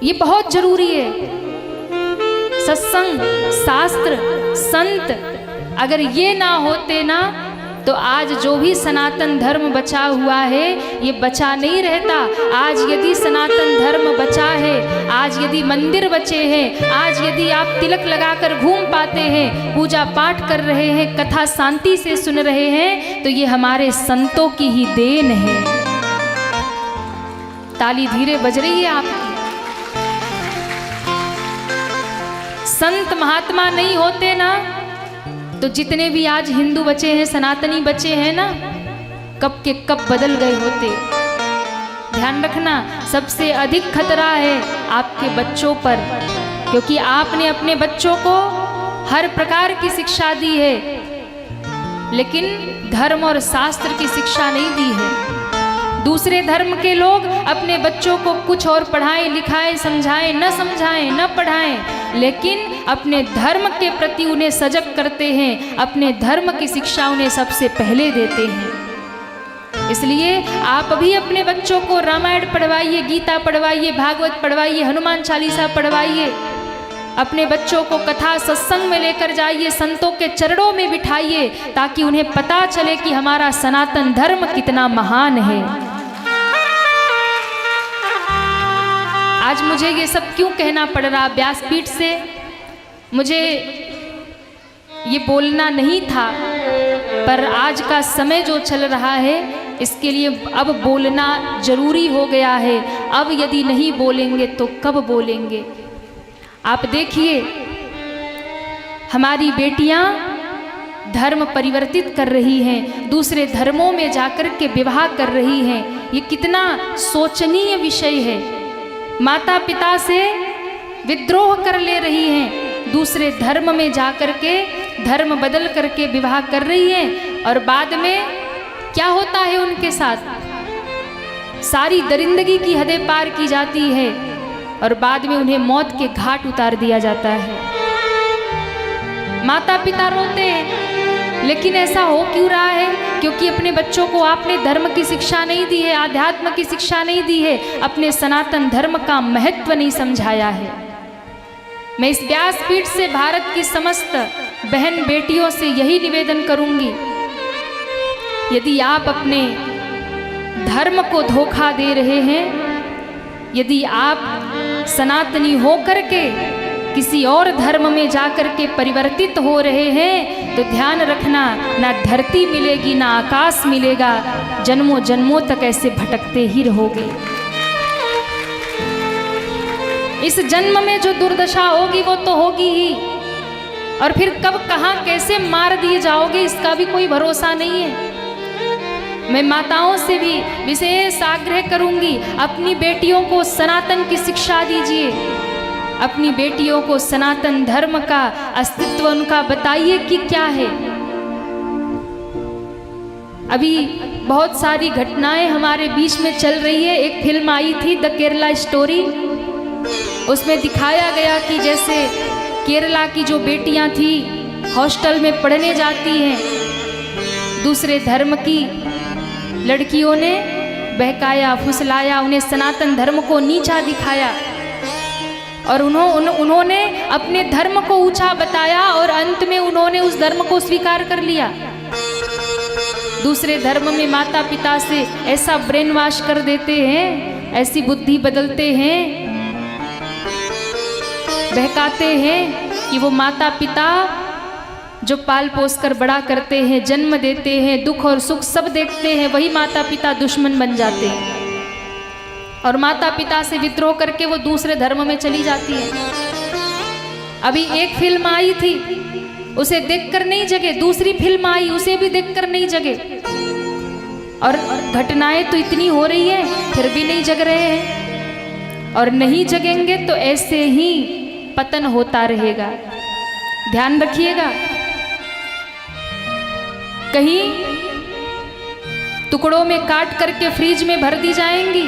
ये बहुत जरूरी है। सत्संग, शास्त्र, संत अगर ये ना होते ना तो आज जो भी सनातन धर्म बचा हुआ है ये बचा नहीं रहता। आज यदि सनातन धर्म बचा है, आज यदि मंदिर बचे हैं, आज यदि आप तिलक लगाकर घूम पाते हैं, पूजा पाठ कर रहे हैं, कथा शांति से सुन रहे हैं, तो ये हमारे संतों की ही देन है। ताली धीरे बज रही है आपकी। संत महात्मा नहीं होते ना तो जितने भी आज हिंदू बचे हैं, सनातनी बचे हैं ना, कब के कब बदल गए होते। ध्यान रखना, सबसे अधिक खतरा है आपके बच्चों पर, क्योंकि आपने अपने बच्चों को हर प्रकार की शिक्षा दी है, लेकिन धर्म और शास्त्र की शिक्षा नहीं दी है। दूसरे धर्म के लोग अपने बच्चों को कुछ और पढ़ाएं लिखाएं समझाएं न पढ़ाएं, लेकिन अपने धर्म के प्रति उन्हें सजग करते हैं, अपने धर्म की शिक्षा उन्हें सबसे पहले देते हैं। इसलिए आप भी अपने बच्चों को रामायण पढ़वाइए, गीता पढ़वाइए, भागवत पढ़वाइए, हनुमान चालीसा पढ़वाइए। अपने बच्चों को कथा सत्संग में लेकर जाइए, संतों के चरणों में बिठाइए, ताकि उन्हें पता चले कि हमारा सनातन धर्म कितना महान है। आज मुझे ये सब क्यों कहना पड़ रहा व्यासपीठ से? मुझे ये बोलना नहीं था, पर आज का समय जो चल रहा है इसके लिए अब बोलना जरूरी हो गया है। अब यदि नहीं बोलेंगे तो कब बोलेंगे? आप देखिए, हमारी बेटियां धर्म परिवर्तित कर रही हैं, दूसरे धर्मों में जाकर के विवाह कर रही हैं। ये कितना शोचनीय विषय है। माता पिता से विद्रोह कर ले रही हैं, दूसरे धर्म में जाकर के धर्म बदल करके विवाह कर रही हैं, और बाद में क्या होता है उनके साथ? सारी दरिंदगी की हदें पार की जाती है और बाद में उन्हें मौत के घाट उतार दिया जाता है। माता पिता रोते हैं, लेकिन ऐसा हो क्यों रहा है? क्योंकि अपने बच्चों को आपने धर्म की शिक्षा नहीं दी है, आध्यात्म की शिक्षा नहीं दी है, अपने सनातन धर्म का महत्व नहीं समझाया है। मैं इस व्यासपीठ से भारत की समस्त बहन बेटियों से यही निवेदन करूंगी, यदि आप अपने धर्म को धोखा दे रहे हैं, यदि आप सनातनी होकर के किसी और धर्म में जाकर के परिवर्तित हो रहे हैं, तो ध्यान रखना, ना धरती मिलेगी ना आकाश मिलेगा, जन्मों जन्मों तक ऐसे भटकते ही रहोगे। इस जन्म में जो दुर्दशा होगी वो तो होगी ही, और फिर कब कहाँ कैसे मार दिए जाओगे इसका भी कोई भरोसा नहीं है। मैं माताओं से भी विशेष आग्रह करूंगी, अपनी बेटियों को सनातन की शिक्षा दीजिए, अपनी बेटियों को सनातन धर्म का अस्तित्व उनका बताइए कि क्या है। अभी बहुत सारी घटनाएं हमारे बीच में चल रही है। एक फिल्म आई थी द केरला स्टोरी, उसमें दिखाया गया कि जैसे केरला की जो बेटियां थी हॉस्टल में पढ़ने जाती हैं, दूसरे धर्म की लड़कियों ने बहकाया फुसलाया, उन्हें सनातन धर्म को नीचा दिखाया, और उन्होंने अपने धर्म को ऊंचा बताया, और अंत में उन्होंने उस धर्म को स्वीकार कर लिया। दूसरे धर्म में माता पिता से ऐसा ब्रेन वॉश कर देते हैं, ऐसी बुद्धि बदलते हैं, बहकाते हैं कि वो माता पिता जो पाल पोस कर बड़ा करते हैं, जन्म देते हैं, दुख और सुख सब देखते हैं, वही माता पिता दुश्मन बन जाते हैं, और माता पिता से विद्रोह करके वो दूसरे धर्म में चली जाती है। अभी एक फिल्म आई थी, उसे देखकर नहीं जगे, दूसरी फिल्म आई, उसे भी देखकर नहीं जगे, और घटनाएं तो इतनी हो रही है फिर भी नहीं जग रहे हैं, और नहीं जगेंगे तो ऐसे ही पतन होता रहेगा। ध्यान रखिएगा, कहीं टुकड़ों में काट करके फ्रिज में भर दी जाएंगी,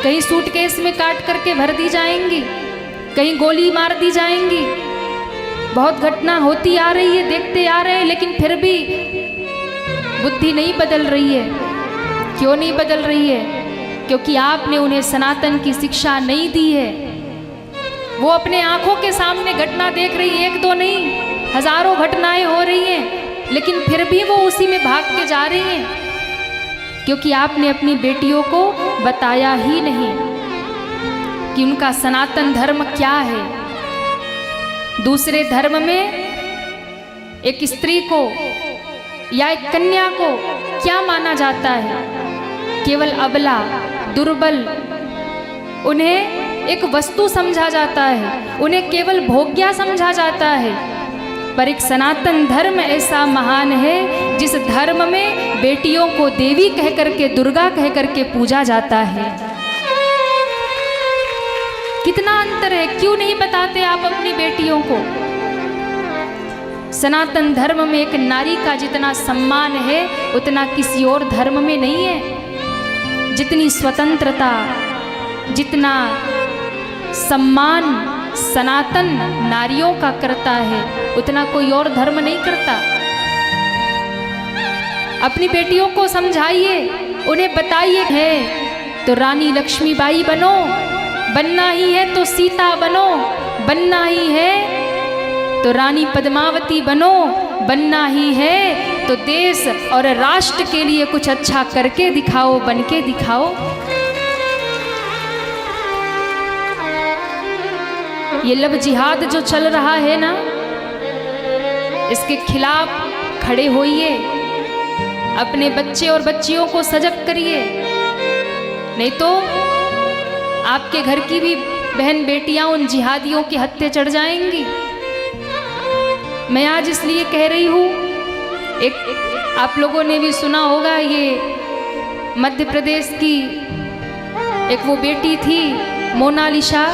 कहीं सूटकेस में काट करके भर दी जाएंगी, कहीं गोली मार दी जाएंगी। बहुत घटना होती आ रही है, देखते आ रहे हैं, लेकिन फिर भी बुद्धि नहीं बदल रही है। क्यों नहीं बदल रही है? क्योंकि आपने उन्हें सनातन की शिक्षा नहीं दी है। वो अपने आंखों के सामने घटना देख रही है, एक दो नहीं हजारों घटनाएं हो रही हैं, लेकिन फिर भी वो उसी में भाग के जा रही हैं, क्योंकि आपने अपनी बेटियों को बताया ही नहीं कि उनका सनातन धर्म क्या है। दूसरे धर्म में एक स्त्री को या एक कन्या को क्या माना जाता है? केवल अबला, दुर्बल, उन्हें एक वस्तु समझा जाता है, उन्हें केवल भोग्या समझा जाता है। पर एक सनातन धर्म ऐसा महान है जिस धर्म में बेटियों को देवी कह करके, दुर्गा कह करके पूजा जाता है। कितना अंतर है, क्यों नहीं बताते आप अपनी बेटियों को? सनातन धर्म में एक नारी का जितना सम्मान है उतना किसी और धर्म में नहीं है। जितनी स्वतंत्रता, जितना सम्मान सनातन नारियों का करता है उतना कोई और धर्म नहीं करता। अपनी बेटियों को समझाइए, उन्हें बताइए है तो रानी लक्ष्मीबाई बनो, बनना ही है तो सीता बनो, बनना ही है तो रानी पद्मावती बनो, बनना ही है तो देश और राष्ट्र के लिए कुछ अच्छा करके दिखाओ, बन के दिखाओ। ये लव जिहाद जो चल रहा है ना, इसके खिलाफ खड़े होइए, अपने बच्चे और बच्चियों को सजग करिए, नहीं तो आपके घर की भी बहन बेटियां उन जिहादियों के हत्थे चढ़ जाएंगी। मैं आज इसलिए कह रही हूँ, एक आप लोगों ने भी सुना होगा, ये मध्य प्रदेश की एक वो बेटी थी मोनालिसा,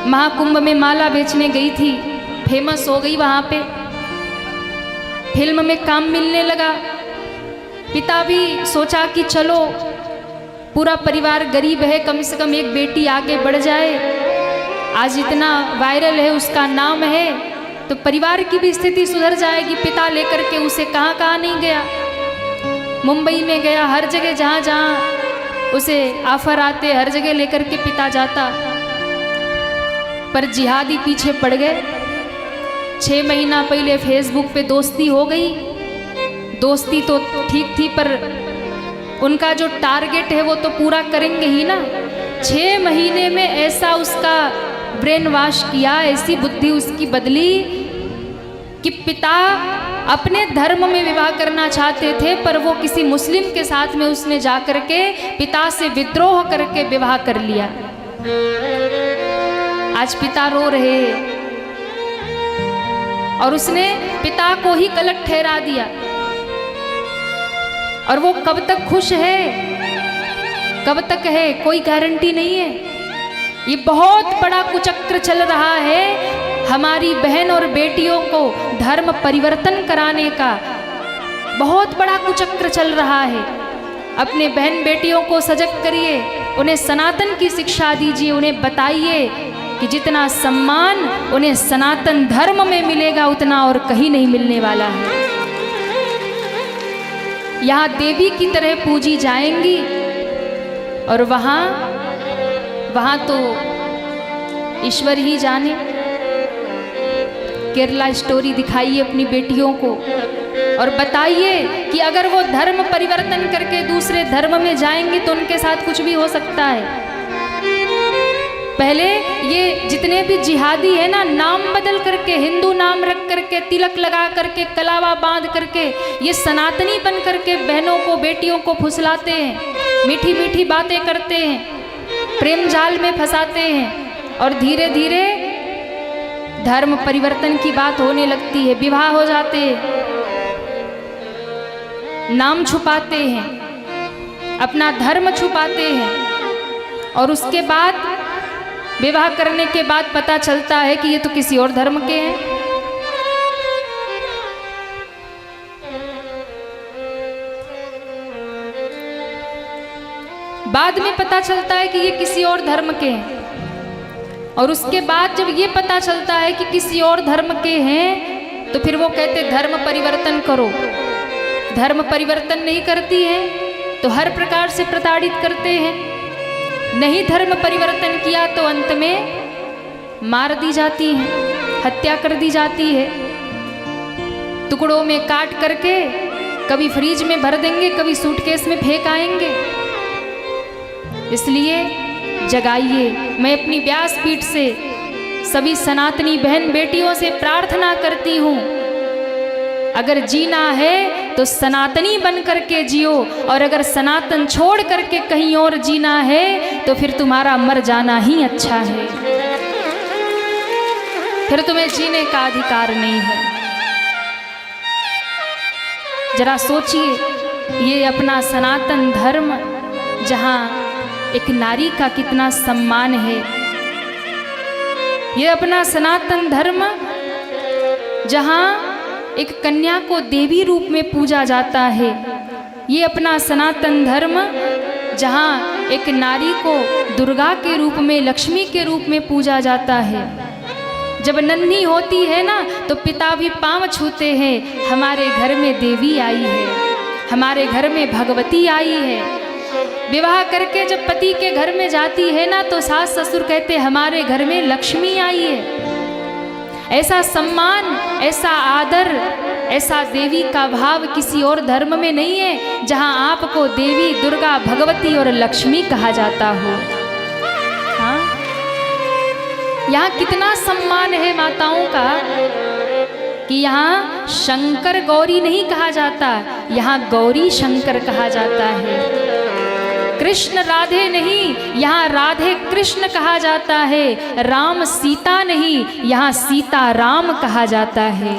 महाकुंभ में माला बेचने गई थी, फेमस हो गई वहाँ पे, फिल्म में काम मिलने लगा। पिता भी सोचा कि चलो पूरा परिवार गरीब है, कम से कम एक बेटी आगे बढ़ जाए, आज इतना वायरल है, उसका नाम है, तो परिवार की भी स्थिति सुधर जाएगी। पिता लेकर के उसे कहाँ कहाँ नहीं गया, मुंबई में गया, हर जगह जहाँ जहाँ उसे ऑफर आते हर जगह लेकर के पिता जाता, पर जिहादी पीछे पड़ गए। 6 महीना पहले फेसबुक पे दोस्ती हो गई, दोस्ती तो ठीक थी पर उनका जो टारगेट है वो तो पूरा करेंगे ही ना। 6 महीने में ऐसा उसका ब्रेन वॉश किया, ऐसी बुद्धि उसकी बदली कि पिता अपने धर्म में विवाह करना चाहते थे पर वो किसी मुस्लिम के साथ में उसने जाकर के पिता से विद्रोह करके विवाह कर लिया। आज पिता रो रहे और उसने पिता को ही गलत ठहरा दिया, और वो कब तक खुश है, कब तक है, कोई गारंटी नहीं है। ये बहुत बड़ा कुचक्र चल रहा है, हमारी बहन और बेटियों को धर्म परिवर्तन कराने का बहुत बड़ा कुचक्र चल रहा है। अपने बहन बेटियों को सजग करिए, उन्हें सनातन की शिक्षा दीजिए, उन्हें बताइए कि जितना सम्मान उन्हें सनातन धर्म में मिलेगा उतना और कहीं नहीं मिलने वाला है। यहाँ देवी की तरह पूजी जाएंगी और वहाँ तो ईश्वर ही जाने। केरला स्टोरी दिखाइए अपनी बेटियों को और बताइए कि अगर वो धर्म परिवर्तन करके दूसरे धर्म में जाएंगे तो उनके साथ कुछ भी हो सकता है। पहले ये जितने भी जिहादी है ना, नाम बदल करके, हिंदू नाम रख करके, तिलक लगा करके, कलावा बांध करके, ये सनातनी बन करके बहनों को बेटियों को फुसलाते हैं, मीठी मीठी बातें करते हैं, प्रेम जाल में फंसाते हैं, और धीरे धीरे धर्म परिवर्तन की बात होने लगती है, विवाह हो जाते हैं, नाम छुपाते हैं, अपना धर्म छुपाते हैं, और उसके बाद विवाह करने के बाद पता चलता है कि ये तो किसी और धर्म के हैं। बाद में पता चलता है कि ये किसी और धर्म के हैं, और उसके बाद जब ये पता चलता है कि किसी और धर्म के हैं तो फिर वो कहते धर्म परिवर्तन करो। धर्म परिवर्तन नहीं करती है तो हर प्रकार से प्रताड़ित करते हैं। नहीं धर्म परिवर्तन किया तो अंत में मार दी जाती हैं, हत्या कर दी जाती है, टुकड़ों में काट करके कभी फ्रीज में भर देंगे, कभी सूटकेस में फेंक आएंगे। इसलिए जगाइए। मैं अपनी व्यासपीठ से सभी सनातनी बहन बेटियों से प्रार्थना करती हूँ, अगर जीना है तो सनातनी बन करके जियो, और अगर सनातन छोड़ करके कहीं और जीना है तो फिर तुम्हारा मर जाना ही अच्छा है, फिर तुम्हें जीने का अधिकार नहीं है। जरा सोचिए, ये अपना सनातन धर्म जहाँ एक नारी का कितना सम्मान है, ये अपना सनातन धर्म जहाँ एक कन्या को देवी रूप में पूजा जाता है। ये अपना सनातन धर्म, जहाँ एक नारी को दुर्गा के रूप में, लक्ष्मी के रूप में पूजा जाता है। जब नन्ही होती है ना तो पिता भी पांव छूते हैं, हमारे घर में देवी आई है, हमारे घर में भगवती आई है। विवाह करके जब पति के घर में जाती है ना तो सास ससुर कहते हमारे घर में लक्ष्मी आई है। ऐसा सम्मान, ऐसा आदर, ऐसा देवी का भाव किसी और धर्म में नहीं है, जहां आपको देवी, दुर्गा, भगवती और लक्ष्मी कहा जाता हो। हाँ, यहाँ कितना सम्मान है माताओं का कि यहाँ शंकर गौरी नहीं कहा जाता, यहाँ गौरी शंकर कहा जाता है। कृष्ण राधे नहीं, यहाँ राधे कृष्ण कहा जाता है। राम सीता नहीं, यहाँ सीता राम कहा जाता है।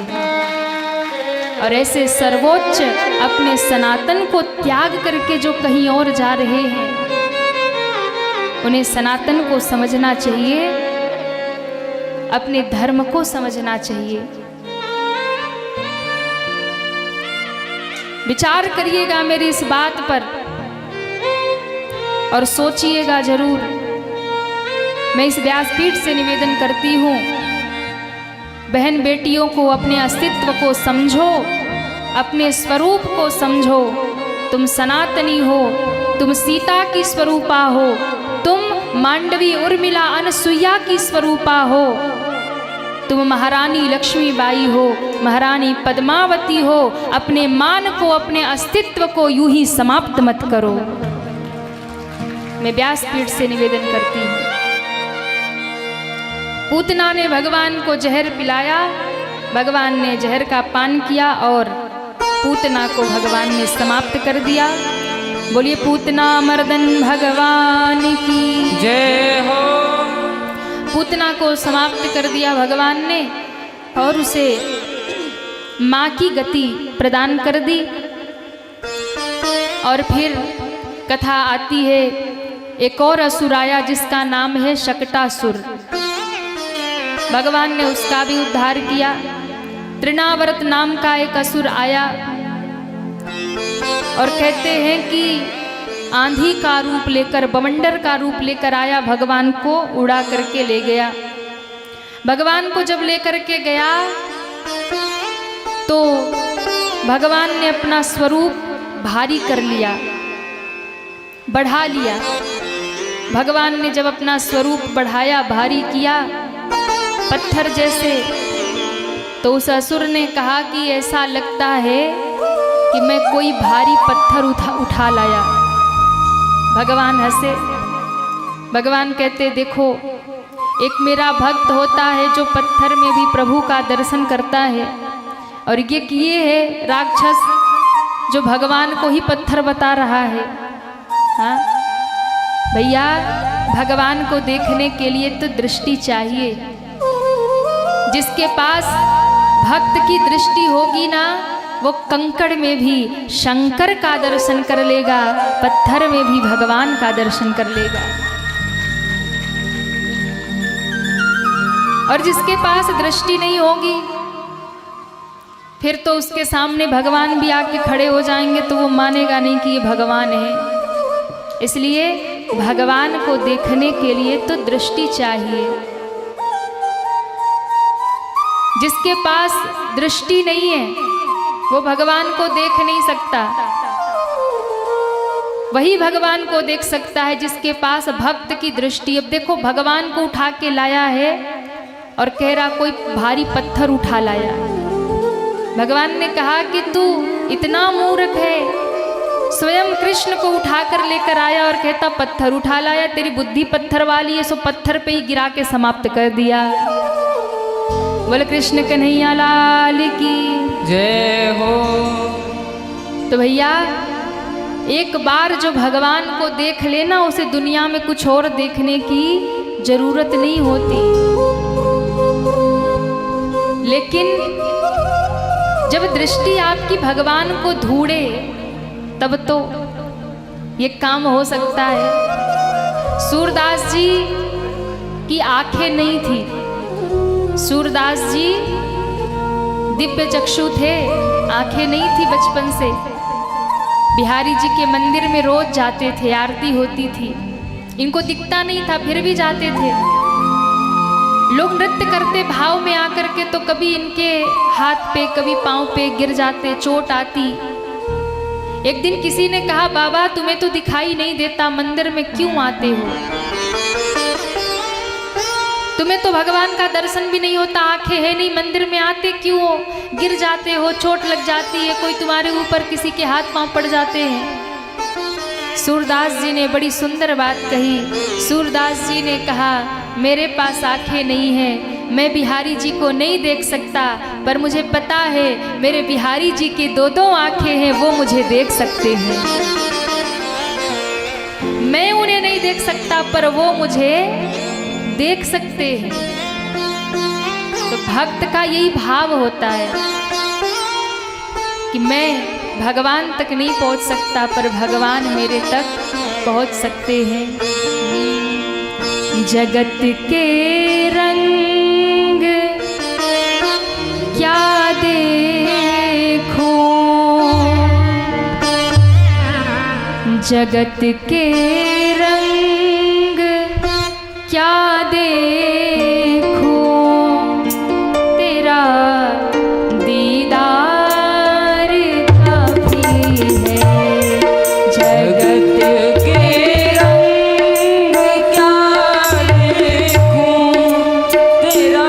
और ऐसे सर्वोच्च अपने सनातन को त्याग करके जो कहीं और जा रहे हैं, उन्हें सनातन को समझना चाहिए, अपने धर्म को समझना चाहिए। विचार करिएगा मेरी इस बात पर और सोचिएगा जरूर। मैं इस व्यासपीठ से निवेदन करती हूँ, बहन बेटियों को अपने अस्तित्व को समझो, अपने स्वरूप को समझो। तुम सनातनी हो, तुम सीता की स्वरूपा हो, तुम मांडवी उर्मिला अनसुईया की स्वरूपा हो, तुम महारानी लक्ष्मीबाई हो, महारानी पद्मावती हो। अपने मान को, अपने अस्तित्व को यूं ही समाप्त मत करो। मैं व्यासपीठ से निवेदन करती हूँ। पूतना ने भगवान को जहर पिलाया, भगवान ने जहर का पान किया और पूतना को भगवान ने समाप्त कर दिया। बोलिए पूतना मर्दन भगवान की जय हो। पूतना को समाप्त कर दिया भगवान ने और उसे माँ की गति प्रदान कर दी। और फिर कथा आती है, एक और असुर आया जिसका नाम है शकटासुर। भगवान ने उसका भी उद्धार किया। तृणावर्त नाम का एक असुर आया और कहते हैं कि आंधी का रूप लेकर, बवंडर का रूप लेकर आया, भगवान को उड़ा करके ले गया। भगवान को जब लेकर के गया तो भगवान ने अपना स्वरूप भारी कर लिया, बढ़ा लिया। भगवान ने जब अपना स्वरूप बढ़ाया, भारी किया, पत्थर जैसे, तो उस असुर ने कहा कि ऐसा लगता है कि मैं कोई भारी पत्थर उठा लाया। भगवान हंसे। भगवान कहते देखो, एक मेरा भक्त होता है जो पत्थर में भी प्रभु का दर्शन करता है, और ये है राक्षस जो भगवान को ही पत्थर बता रहा है। हाँ भैया, भगवान को देखने के लिए तो दृष्टि चाहिए। जिसके पास भक्त की दृष्टि होगी ना, वो कंकड़ में भी शंकर का दर्शन कर लेगा, पत्थर में भी भगवान का दर्शन कर लेगा। और जिसके पास दृष्टि नहीं होगी, फिर तो उसके सामने भगवान भी आके खड़े हो जाएंगे तो वो मानेगा नहीं कि ये भगवान है। इसलिए भगवान को देखने के लिए तो दृष्टि चाहिए। जिसके पास दृष्टि नहीं है वो भगवान को देख नहीं सकता। वही भगवान को देख सकता है जिसके पास भक्त की दृष्टि। अब देखो, भगवान को उठा के लाया है और कह रहा कोई भारी पत्थर उठा लाया। भगवान ने कहा कि तू इतना मूर्ख है, स्वयं कृष्ण को उठा कर लेकर आया और कहता पत्थर उठा लाया। तेरी बुद्धि पत्थर वाली है, सो पत्थर पे ही गिरा के समाप्त कर दिया। बोले कृष्ण कन्हैया लाल की जय हो। तो भैया, एक बार जो भगवान को देख लेना, उसे दुनिया में कुछ और देखने की जरूरत नहीं होती। लेकिन जब दृष्टि आपकी भगवान को ढूंढे, तब तो ये काम हो सकता है। सूरदास जी की आंखें नहीं थी, सूरदास जी दिव्य चक्षु थे, आंखें नहीं थी बचपन से। बिहारी जी के मंदिर में रोज जाते थे, आरती होती थी, इनको दिखता नहीं था फिर भी जाते थे। लोग नृत्य करते भाव में आकर के तो कभी इनके हाथ पे कभी पांव पे गिर जाते, चोट आती। एक दिन किसी ने कहा, बाबा तुम्हें तो दिखाई नहीं देता, मंदिर में क्यों आते हो? तुम्हें तो भगवान का दर्शन भी नहीं होता, आंखें है नहीं, मंदिर में आते क्यों हो? गिर जाते हो, चोट लग जाती है, कोई तुम्हारे ऊपर किसी के हाथ पांव पड़ जाते हैं। सूरदास जी ने बड़ी सुंदर बात कही। सूरदास जी ने कहा, मेरे पास आंखें नहीं है, मैं बिहारी जी को नहीं देख सकता, पर मुझे पता है मेरे बिहारी जी की दो दो आंखें हैं, वो मुझे देख सकते हैं। मैं उन्हें नहीं देख सकता पर वो मुझे देख सकते हैं। तो भक्त का यही भाव होता है कि मैं भगवान तक नहीं पहुंच सकता पर भगवान मेरे तक पहुंच सकते हैं। जगत के रंग क्या देखूं, जगत के रंग क्या देखूं, तेरा दीदार काफी है। जगत के रंग क्या देखूं, तेरा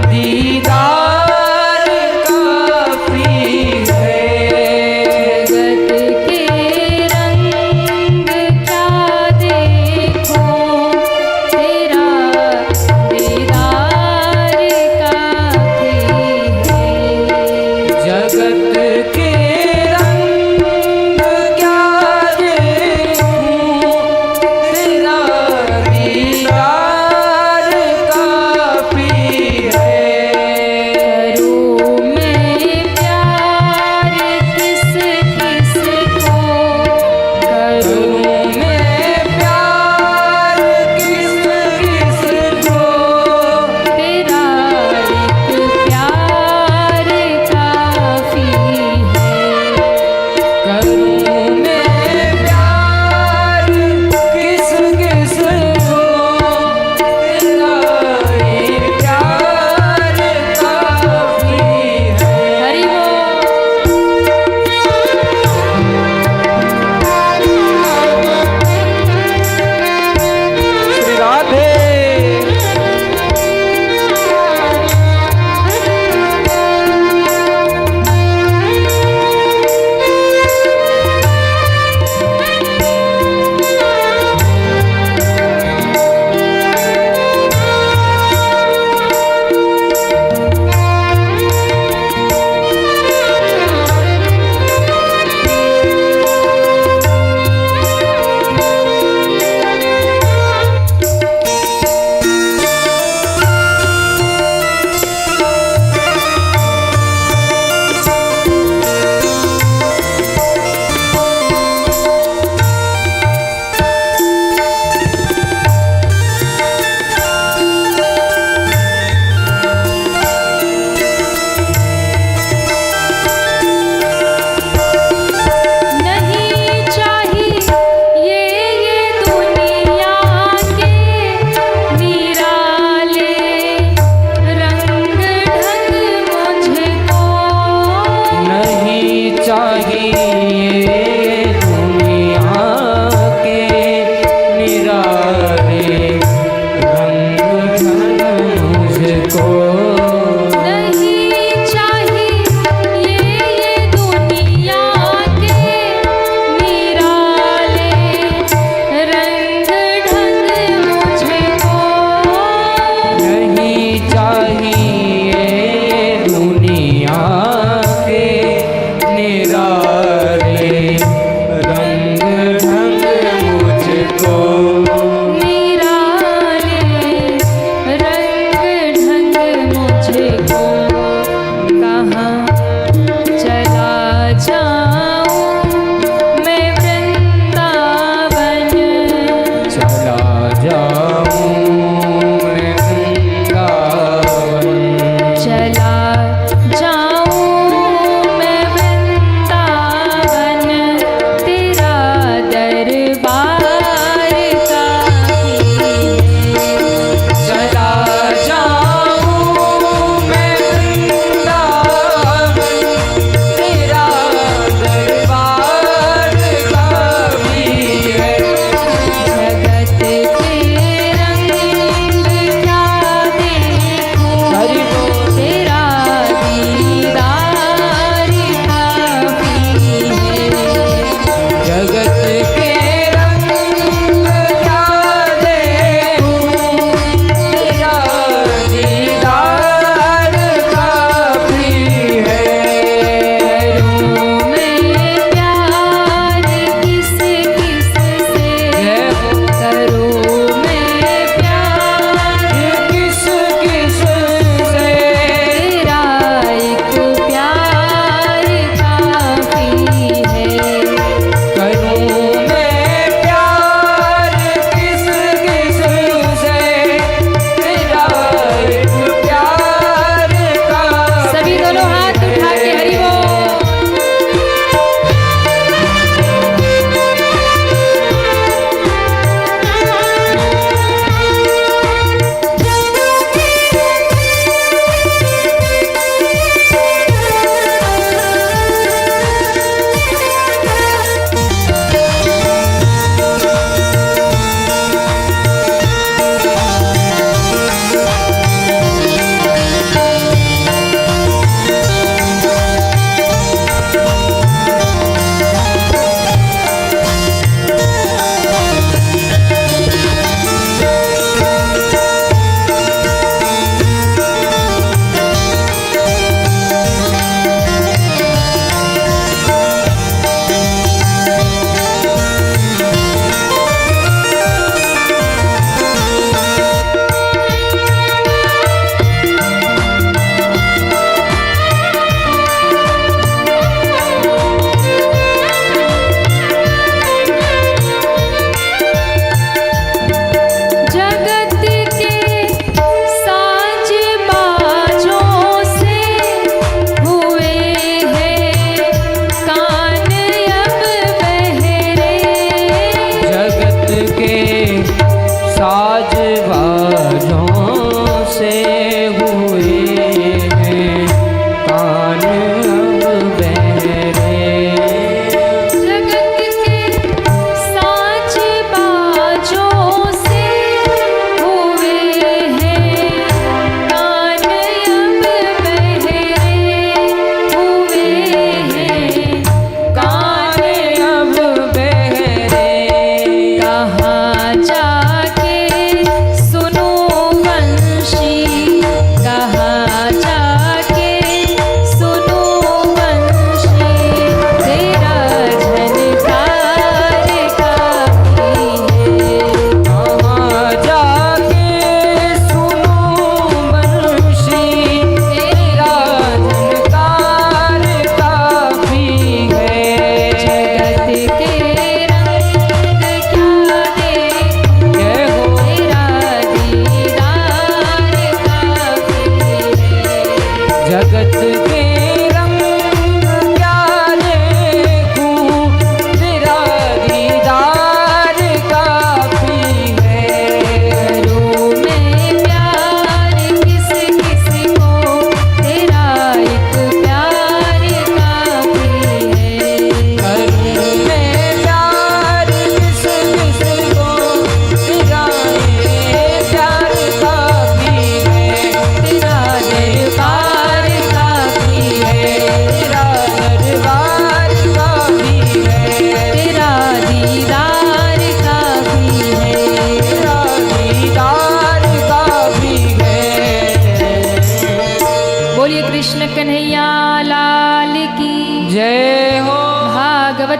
दीदार काफी है। जगत के रंग क्या देखूं, तेरा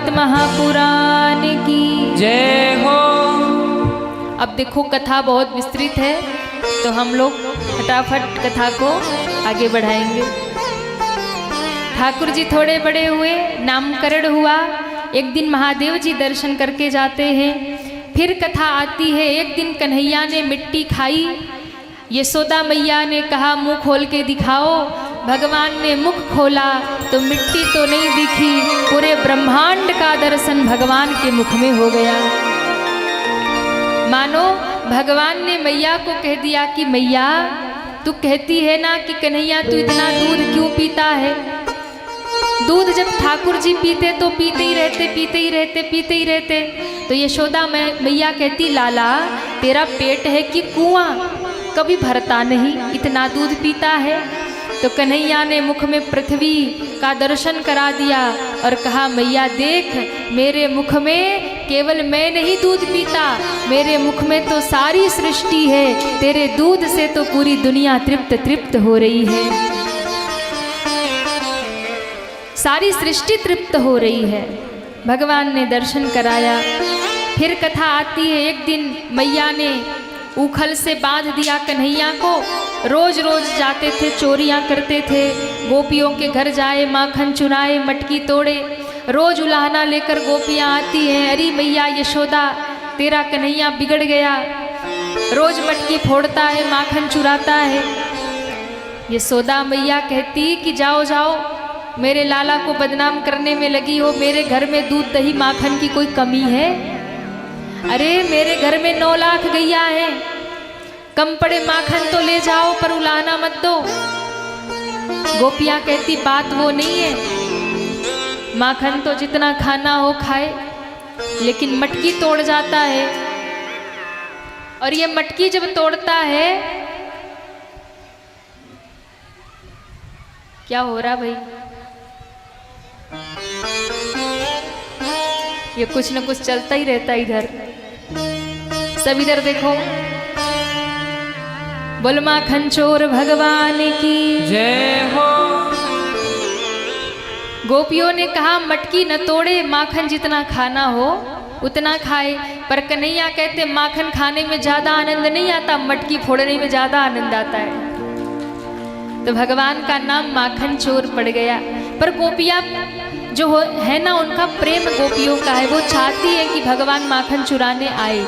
भागवत महापुराण की जय हो। अब देखो कथा बहुत विस्तृत है, तो हम लोग फटाफट कथा को आगे बढ़ाएंगे। ठाकुर जी थोड़े बड़े हुए, नामकरण हुआ। एक दिन महादेव जी दर्शन करके जाते हैं। फिर कथा आती है, एक दिन कन्हैया ने मिट्टी खाई। यशोदा मैया ने कहा मुंह खोल के दिखाओ। भगवान ने मुख खोला तो मिट्टी तो नहीं दिखी, पूरे ब्रह्मांड का दर्शन भगवान के मुख में हो गया। मानो भगवान ने मैया को कह दिया कि मैया तू कहती है ना कि कन्हैया तू इतना दूध क्यों पीता है। दूध जब ठाकुर जी पीते तो पीते ही रहते, पीते ही रहते, पीते ही रहते। तो यशोदा मैया कहती लाला तेरा पेट है कि कुआं, कभी भरता नहीं, इतना दूध पीता है। तो कन्हैया ने मुख में पृथ्वी का दर्शन करा दिया और कहा मैया देख, मेरे मुख में केवल मैं नहीं दूध पीता, मेरे मुख में तो सारी सृष्टि है। तेरे दूध से तो पूरी दुनिया तृप्त तृप्त हो रही है, सारी सृष्टि तृप्त हो रही है। भगवान ने दर्शन कराया। फिर कथा आती है, एक दिन मैया ने उखल से बांध दिया कन्हैया को। रोज रोज जाते थे, चोरियां करते थे, गोपियों के घर जाए, माखन चुराए, मटकी तोड़े। रोज उलाहना लेकर गोपियां आती हैं, अरे मैया यशोदा तेरा कन्हैया बिगड़ गया, रोज मटकी फोड़ता है, माखन चुराता है। यशोदा मैया कहती कि जाओ जाओ, मेरे लाला को बदनाम करने में लगी हो। मेरे घर में दूध दही माखन की कोई कमी है? अरे मेरे घर में 9 लाख गैया है, कम पड़े माखन तो ले जाओ पर उलाहना मत दो। गोपियां कहती बात वो नहीं है, माखन तो जितना खाना हो खाए, लेकिन मटकी तोड़ जाता है। और ये मटकी जब तोड़ता है, क्या हो रहा भाई? ये कुछ न कुछ चलता ही रहता है इधर, सब इधर देखो। बोल माखन चोर भगवान की जय हो। गोपियों ने कहा मटकी न तोड़े, माखन जितना खाना हो उतना खाए। पर कन्हैया कहते माखन खाने में ज्यादा आनंद नहीं आता, मटकी फोड़ने में ज्यादा आनंद आता है। तो भगवान का नाम माखन चोर पड़ गया। पर गोपियां जो है ना, उनका प्रेम गोपियों का है, वो चाहती है कि भगवान माखन चुराने आए।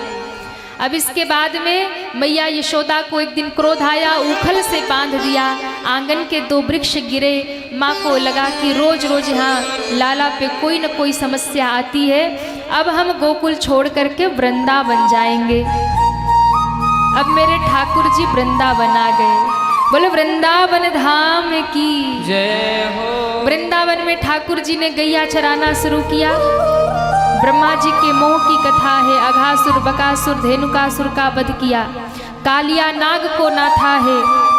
अब इसके बाद में मैया यशोदा को एक दिन क्रोध आया, उखल से बांध दिया। आंगन के 2 वृक्ष गिरे। माँ को लगा कि रोज रोज यहाँ लाला पे कोई न कोई समस्या आती है, अब हम गोकुल छोड़ करके वृंदावन जाएंगे। अब मेरे ठाकुर जी वृंदावन आ गए। बोले वृंदावन धाम की जय हो। वृंदावन में ठाकुर जी ने गैया चराना शुरू किया। ब्रह्मा जी के मोह की कथा है, अघासुर बकासुर धेनुकासुर का वध किया, कालिया नाग को नाथा है,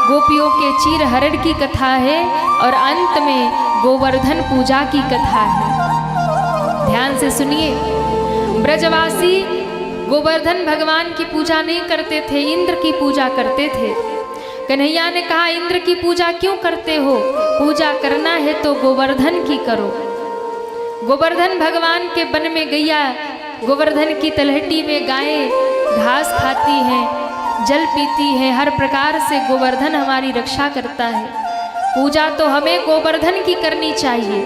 गोपियों के चीर हरण की कथा है, और अंत में गोवर्धन पूजा की कथा है। ध्यान से सुनिए। ब्रजवासी गोवर्धन भगवान की पूजा नहीं करते थे, इंद्र की पूजा करते थे। कन्हैया ने कहा इंद्र की पूजा क्यों करते हो? पूजा करना है तो गोवर्धन की करो। गोवर्धन भगवान के वन में गैया, गोवर्धन की तलहटी में गायें घास खाती हैं, जल पीती हैं, हर प्रकार से गोवर्धन हमारी रक्षा करता है। पूजा तो हमें गोवर्धन की करनी चाहिए।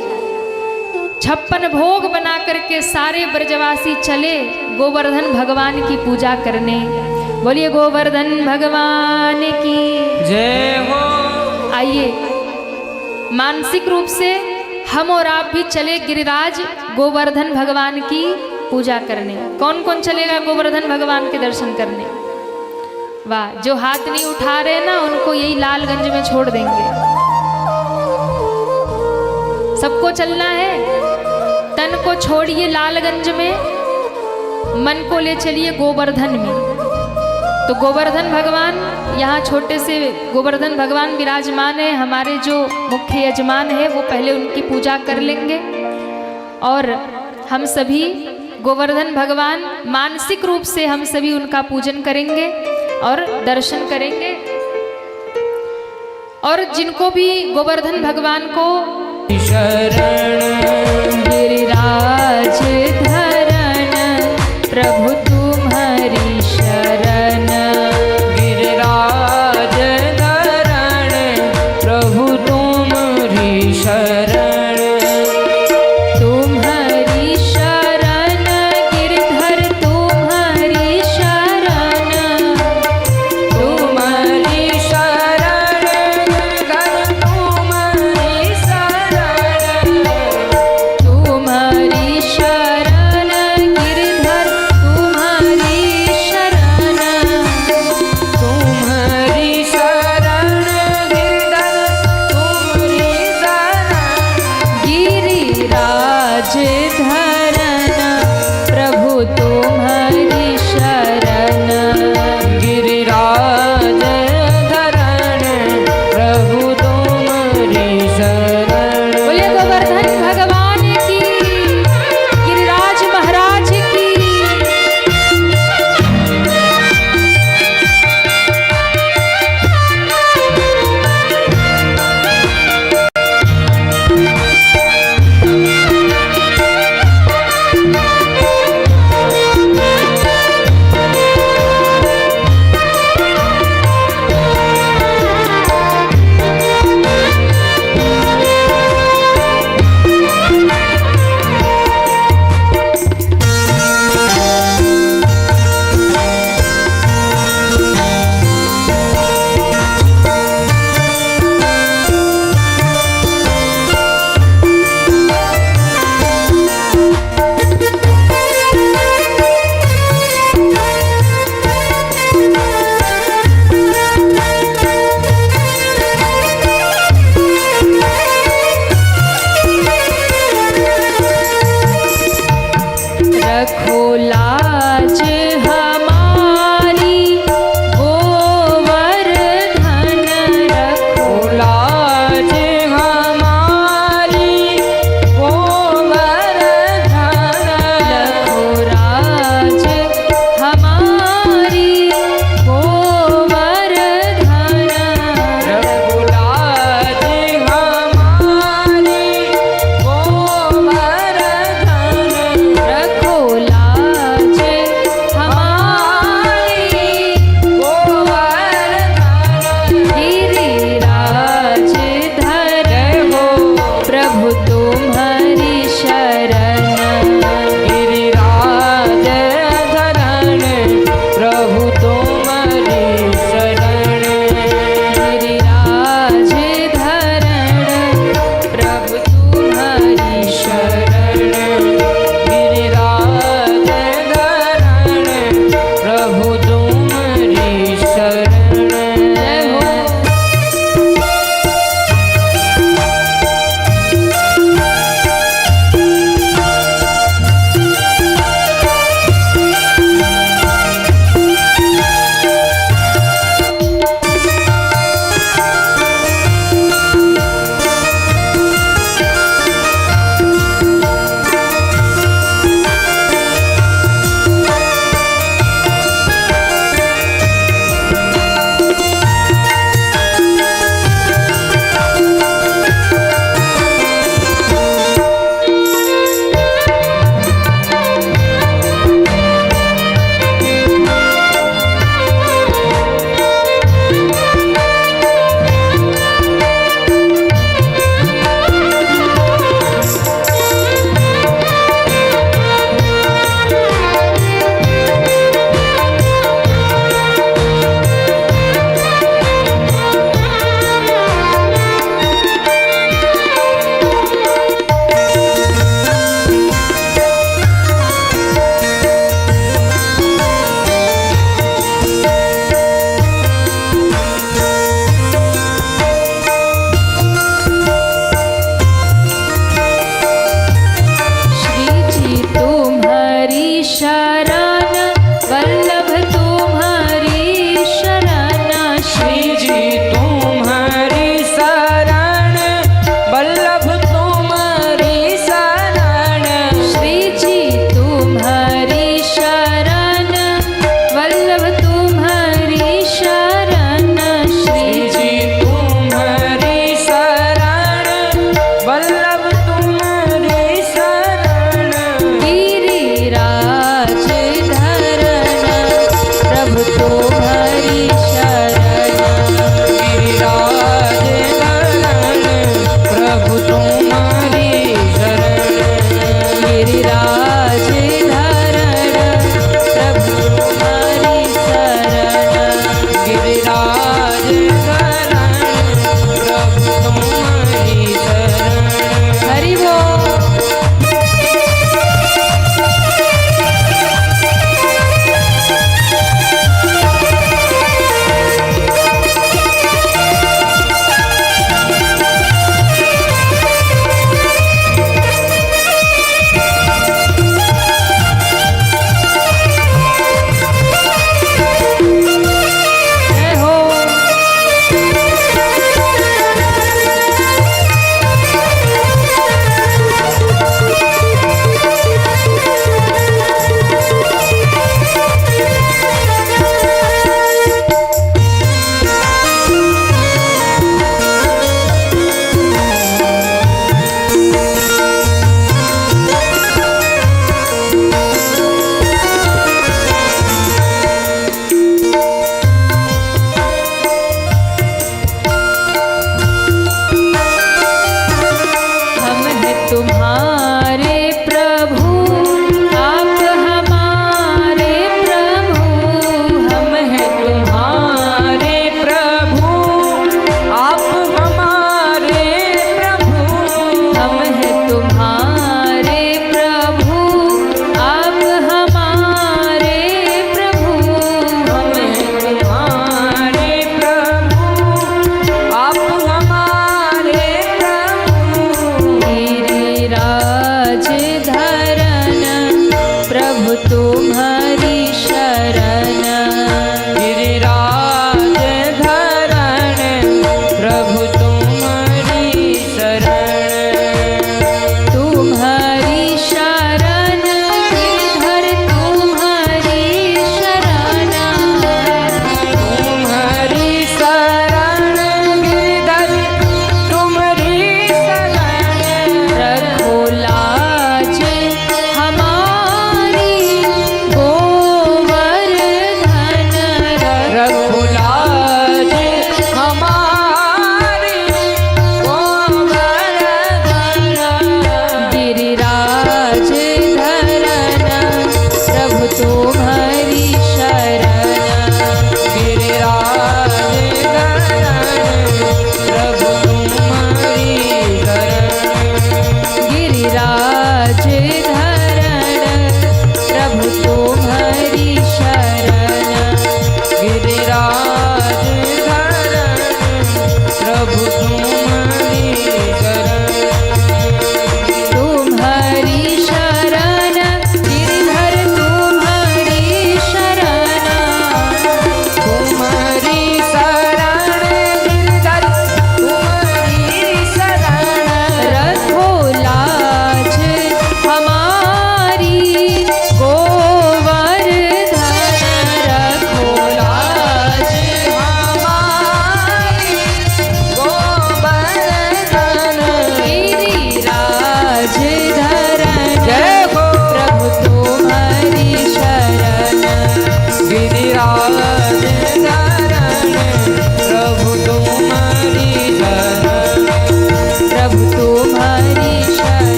56 भोग बना करके सारे ब्रजवासी चले गोवर्धन भगवान की पूजा करने। बोलिए गोवर्धन भगवान की जय हो। आइए मानसिक रूप से हम और आप भी चले गिरिराज गोवर्धन भगवान की पूजा करने। कौन कौन चलेगा गोवर्धन भगवान के दर्शन करने? वाह, जो हाथ नहीं उठा रहे ना उनको यही लालगंज में छोड़ देंगे। सबको चलना है। तन को छोड़िए लालगंज में, मन को ले चलिए गोवर्धन में। तो गोवर्धन भगवान, यहाँ छोटे से गोवर्धन भगवान विराजमान है। हमारे जो मुख्य यजमान है वो पहले उनकी पूजा कर लेंगे, और हम सभी गोवर्धन भगवान मानसिक रूप से हम सभी उनका पूजन करेंगे और दर्शन करेंगे। और जिनको भी गोवर्धन भगवान को शरण गिरिराज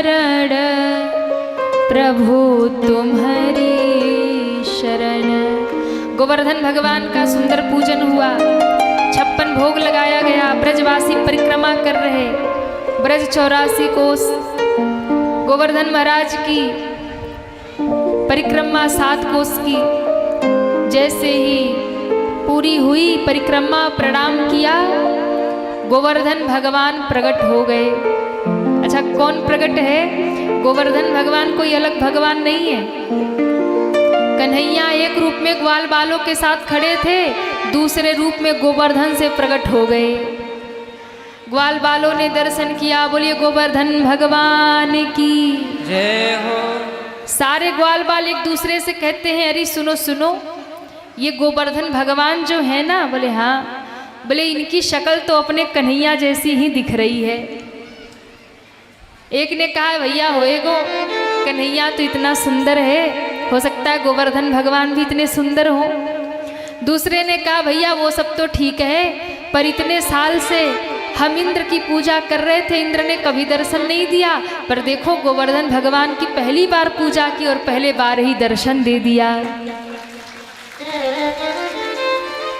शरण, प्रभु तुम्हारी शरण। गोवर्धन भगवान का सुंदर पूजन हुआ, 56 भोग लगाया गया। ब्रजवासी परिक्रमा कर रहे, ब्रज 84 कोस गोवर्धन महाराज की परिक्रमा 7 कोस की। जैसे ही पूरी हुई परिक्रमा, प्रणाम किया, गोवर्धन भगवान प्रकट हो गए। अच्छा, कौन प्रकट है? गोवर्धन भगवान कोई अलग भगवान नहीं है। कन्हैया एक रूप में ग्वाल बालों के साथ खड़े थे, दूसरे रूप में गोवर्धन से प्रकट हो गए। ग्वाल बालों ने दर्शन किया। बोलिए गोवर्धन भगवान की जय हो। सारे ग्वाल बाल एक दूसरे से कहते हैं, अरे सुनो सुनो, ये गोवर्धन भगवान जो है ना, बोले हाँ। बोले इनकी शक्ल तो अपने कन्हैया जैसी ही दिख रही है। एक ने कहा भैया होएगो, कन्हैया तो इतना सुंदर है, हो सकता है गोवर्धन भगवान भी इतने सुंदर हो। दूसरे ने कहा भैया वो सब तो ठीक है, पर इतने साल से हम इंद्र की पूजा कर रहे थे, इंद्र ने कभी दर्शन नहीं दिया, पर देखो गोवर्धन भगवान की पहली बार पूजा की और पहले बार ही दर्शन दे दिया।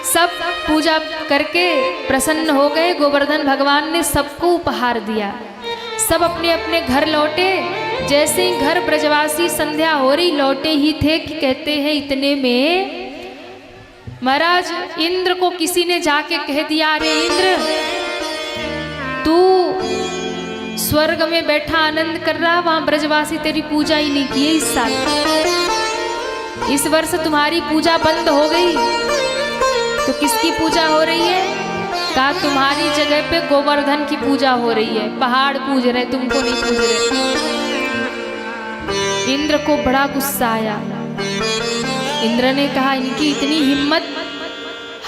सब पूजा करके प्रसन्न हो गए। गोवर्धन भगवान ने सबको उपहार दिया। सब अपने अपने घर लौटे। जैसे ही घर ब्रजवासी संध्या हो रही लौटे ही थे कि कहते हैं इतने में महाराज इंद्र को किसी ने जाके कह दिया, अरे इंद्र तू स्वर्ग में बैठा आनंद कर रहा, वहां ब्रजवासी तेरी पूजा ही नहीं किए इस साल। इस वर्ष तुम्हारी पूजा बंद हो गई। तो किसकी पूजा हो रही है? कहा तुम्हारी जगह पे गोवर्धन की पूजा हो रही है। पहाड़ पूज रहे, तुमको नहीं पूज रहे। इंद्र को बड़ा गुस्सा आया। इंद्र ने कहा इनकी इतनी हिम्मत,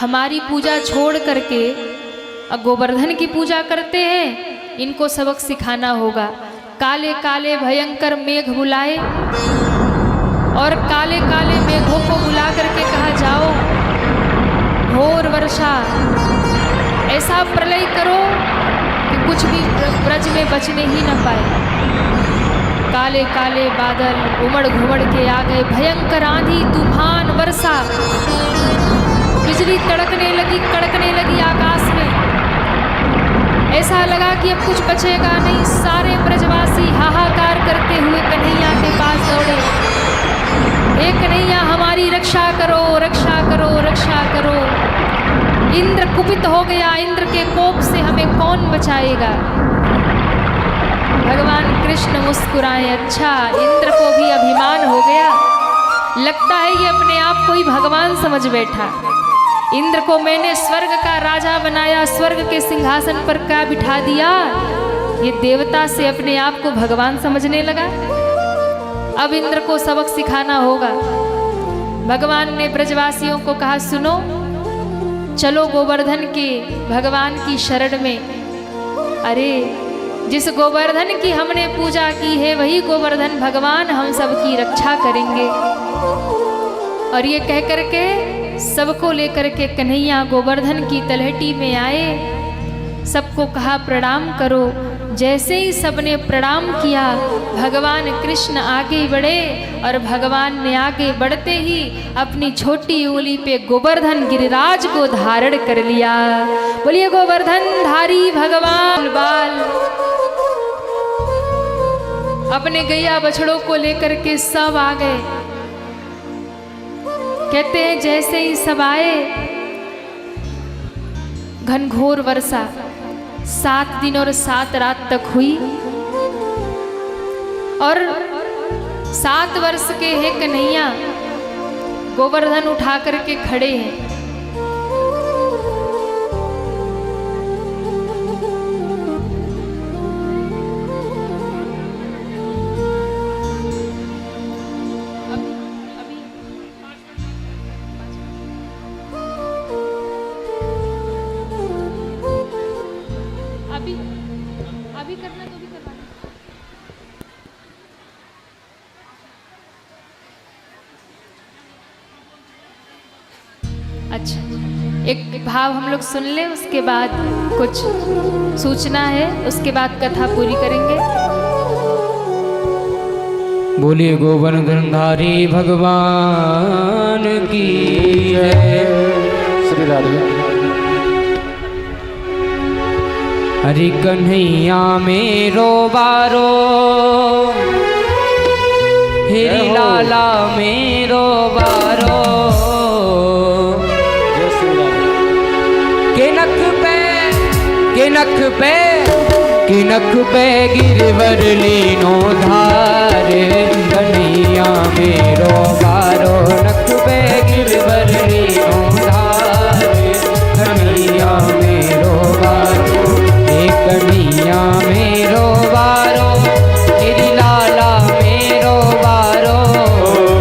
हमारी पूजा छोड़ करके अब गोवर्धन की पूजा करते हैं, इनको सबक सिखाना होगा। काले काले भयंकर मेघ बुलाए और काले काले मेघों को बुला करके कहा जाओ घोर वर्षा, ऐसा प्रलय करो कि कुछ भी ब्रज में बचने ही न पाए। काले काले बादल उमड़ घुमड़ के आ गए, भयंकर आंधी तूफान वर्षा, बिजली कड़कने लगी आकाश में। ऐसा लगा कि अब कुछ बचेगा नहीं। सारे ब्रजवासी हाहाकार करते हुए कन्हैया के पास दौड़े। हे कन्हैया हमारी रक्षा करो, रक्षा करो, रक्षा करो। इंद्र कुपित हो गया, इंद्र के कोप से हमें कौन बचाएगा? भगवान कृष्ण मुस्कुराए, अच्छा इंद्र को भी अभिमान हो गया, लगता है ये अपने आप को ही भगवान समझ बैठा। इंद्र को मैंने स्वर्ग का राजा बनाया, स्वर्ग के सिंहासन पर क्या बिठा दिया, ये देवता से अपने आप को भगवान समझने लगा। अब इंद्र को सबक सिखाना होगा। भगवान ने ब्रजवासियों को कहा सुनो, चलो गोवर्धन के भगवान की शरण में। अरे जिस गोवर्धन की हमने पूजा की है वही गोवर्धन भगवान हम सबकी रक्षा करेंगे। और ये कह करके सबको लेकर के कन्हैया गोवर्धन की तलहटी में आए। सबको कहा प्रणाम करो। जैसे ही सबने प्रणाम किया, भगवान कृष्ण आगे बढ़े और भगवान ने आगे बढ़ते ही अपनी छोटी उंगली पे गोवर्धन गिरिराज को धारण कर लिया। बोलिए गोवर्धन धारी भगवान बाल। अपने गैया बछड़ों को लेकर के सब आ गए। कहते हैं जैसे ही सब आए, घनघोर वर्षा 7 दिन और 7 रात तक हुई। और 7 वर्ष के है कन्हैया गोवर्धन उठा करके खड़े हैं। अभी करना तो भी करवा दो। अच्छा, एक भाव हम लोग सुन ले, उसके बाद कुछ सूचना है, उसके बाद कथा पूरी करेंगे। बोलिए गोवर्धनधारी भगवान की जय। श्री राधे। हरि कन्हैया मेरो बारो, हेरी लाला मेरो बारो, जय श्री राधे। के नख पे के नख पे के नख पे गिरवर लीनो धार, कन्हैया मेरो बारो, नख पे गिरवर लीनो धार, कन्हैया मेरो बारो, कन्हैया मेरो बारो, तेरी लाला मेरो बारो,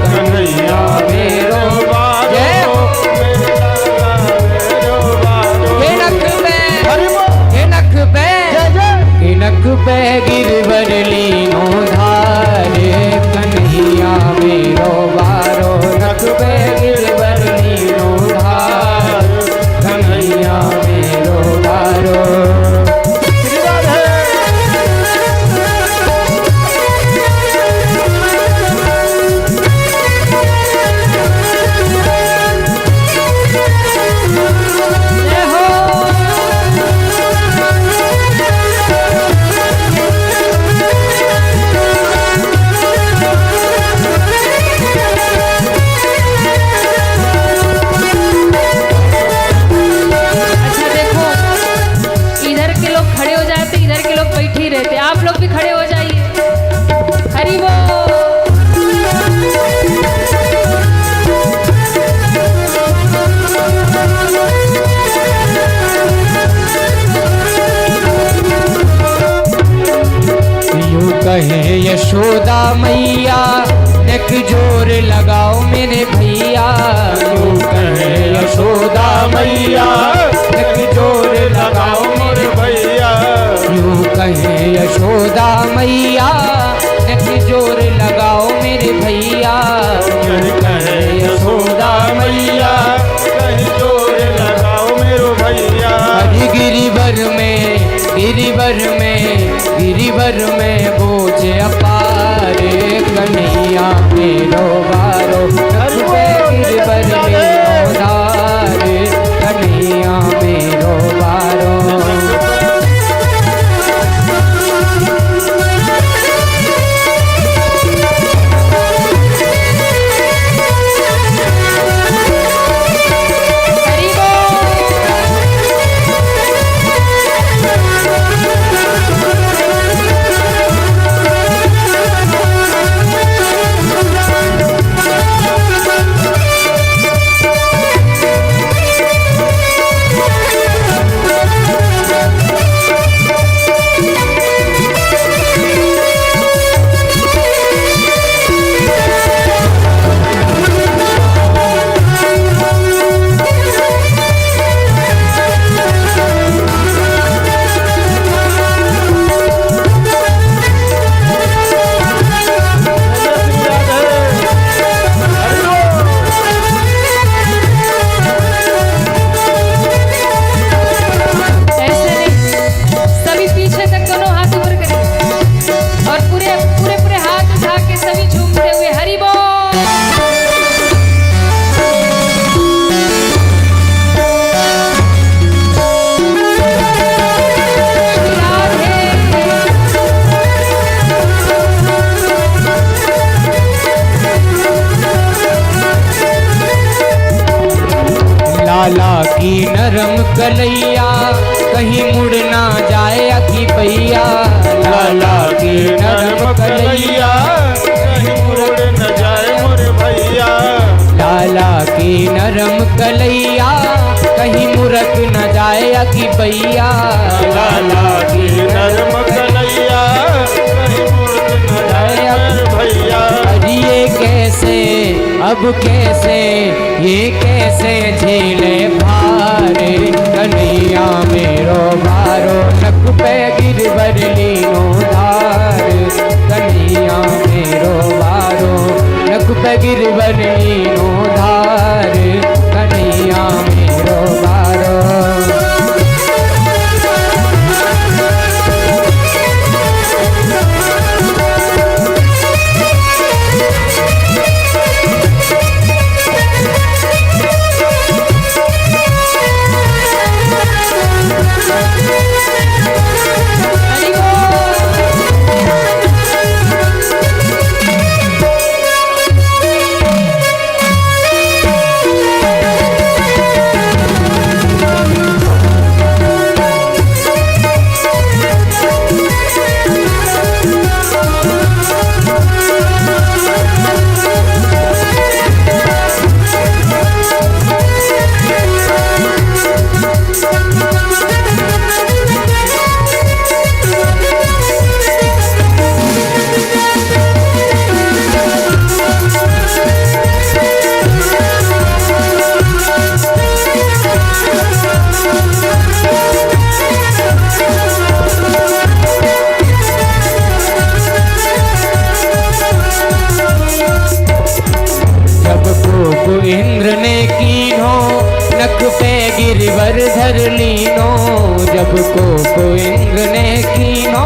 कन्हैया मेरो बारो, के नख पे के नख पे गिरवर लीनो धार, कन्हैया मेरो बारो, नख पे गिरवर लीनो धार, कन्हैया मेरो बारो। रहते आप लोग भी खड़े हो जाइए। हरि बोल। यूं कहे यशोदा मैया, एक जोर लगाओ मेरे भैया, यूं कहे यशोदा मैया, एक जोर लगाओ मेरे भैया, यूं कहे यशोदा मैया, एक जोर लगाओ मेरे भैया, यूं कहे यशोदा मैया, कहीं जोर लगाओ मेरो भैया। हरि गिरिवर में बोझ अपार, कन्हैया मेरो बारो, नख पे गिरिवर लीनो धार, कन्हैया मेरो बारो। लाला की नरम कलैया, कहीं मुड़ ना जाए अखी भैया, लाला की नरम कलैया, कहीं मुड़ न जाए मोरे भैया, लाला की नरम कलैया, कहीं मुरक न जाए अखी भैया, लाला की नरम कलैया, कहीं मुड़ न जाए भैया। अरे ये कैसे अब कैसे ये कैसे झेले भार, कन्हैया मेरो बारो, नख पे गिरवर लीनो धार, कन्हैया मेरो बारो, नख पे गिरवर लीनो धार, कन्हैया मेरो बारो। नख पे गिरवर धर लीनो, जब को इंद्र ने कीनो।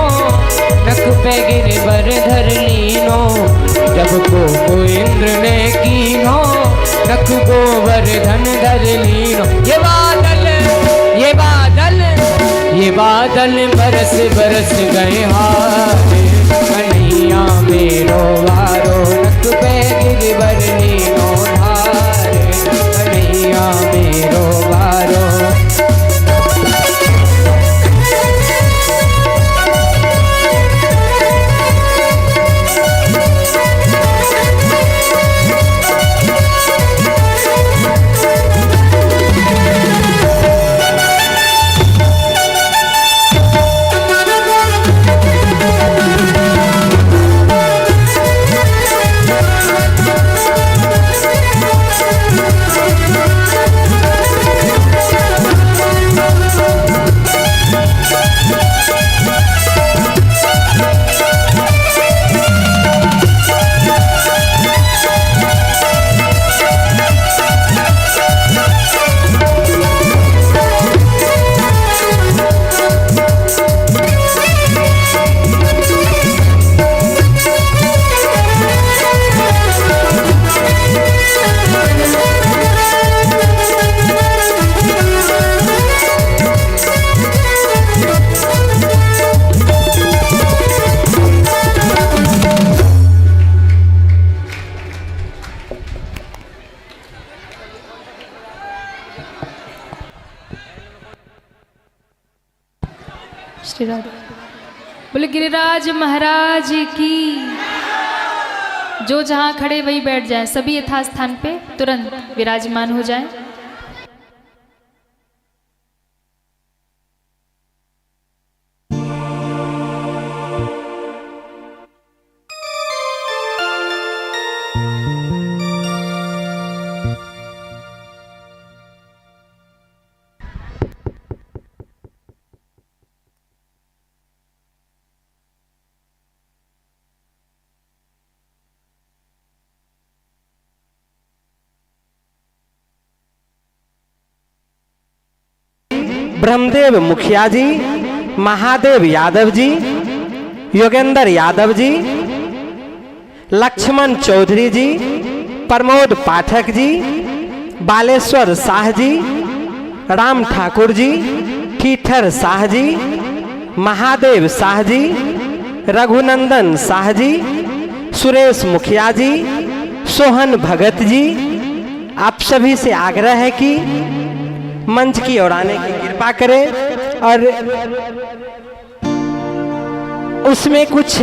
नख पे गिरवर धर लीनो, जब को इंद्र ने कीनो। नख गोवर्धन धर लीनो। ये बादल ये बादल ये बादल बरस बरस गए हारे, कन्हैया मेरो वारो। नख पे गिरवर लीनो धारे, कन्हैया मेरो वारो। श्री राधे। बोले गिरिराज महाराज की। जो जहाँ खड़े वहीं बैठ जाएं, सभी यथास्थान पे तुरंत विराजमान हो जाएं। ब्रह्मदेव मुखिया जी, महादेव यादव जी, योगेंद्र यादव जी, लक्ष्मण चौधरी जी, प्रमोद पाठक जी, बालेश्वर शाह जी, राम ठाकुर जी, ठीठर शाह जी, महादेव शाह जी, रघुनंदन शाह जी, सुरेश मुखिया जी, सोहन भगत जी। आप सभी से आग्रह है कि मंच की ओर आने की कृपा करें। और उसमें कुछ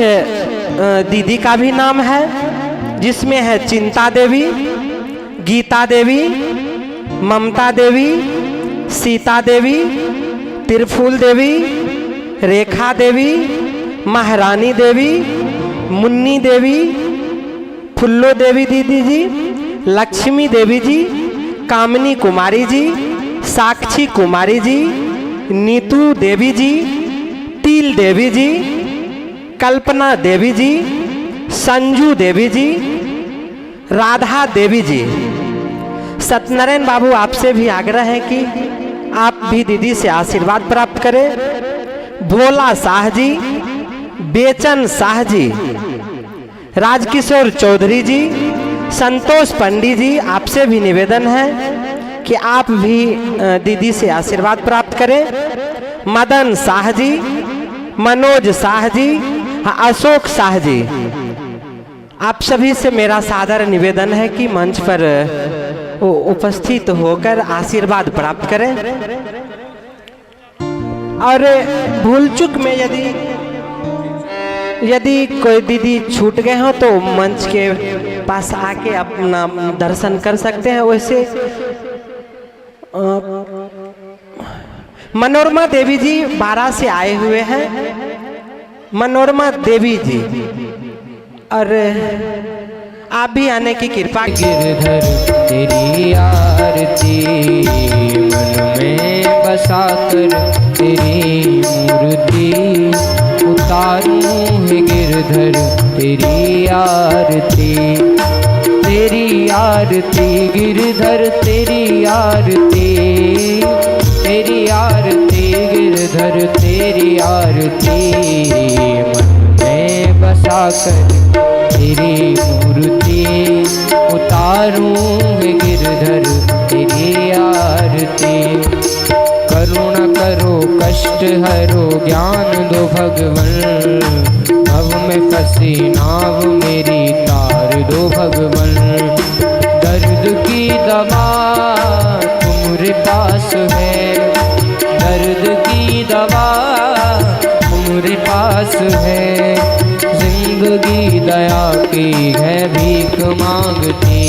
दीदी का भी नाम है, जिसमें है चिंता देवी, गीता देवी, ममता देवी, सीता देवी, त्रिफूल देवी, रेखा देवी, महारानी देवी, मुन्नी देवी, फुल्लो देवी दीदी जी, लक्ष्मी देवी जी, कामनी कुमारी जी, साक्षी कुमारी जी, नीतू देवी जी, तील देवी जी, कल्पना देवी जी, संजू देवी जी, राधा देवी जी। सत्यनारायण बाबू, आपसे भी आग्रह है कि आप भी दीदी से आशीर्वाद प्राप्त करें। भोला शाह जी, बेचन शाह जी, राजकिशोर चौधरी जी, संतोष पंडित जी, आपसे भी निवेदन है कि आप भी दीदी से आशीर्वाद प्राप्त करें। मदन शाह जी, मनोज शाह जी, अशोक शाह जी, आप सभी से मेरा सादर निवेदन है कि मंच पर उपस्थित होकर आशीर्वाद प्राप्त करें। और भूल चूक में यदि कोई दीदी छूट गए हो तो मंच के पास आके अपना दर्शन कर सकते हैं। वैसे मनोरमा देवी जी 12 से आए हुए हैं, मनोरमा देवी जी, और आप भी आने की कृपा। गिरधर तेरी आरती मन में बसाकर तेरी मूर्ति उतारूं है गिरधर तेरी आरती, तेरी आरती गिरधर तेरी आरती। आरती, मन में बसा कर तेरी मूर्ति, उतारूं है गिरधर तेरी आरती। करुणा करो कष्ट हरो ज्ञान दो भगवन, भव में फंसी नाव मेरी तार दो भगवन। दर्द की दवा तुम्हारे पास है, दर्द की दवा तुम्हारे पास है। जिंदगी दया की है भीख मांगती,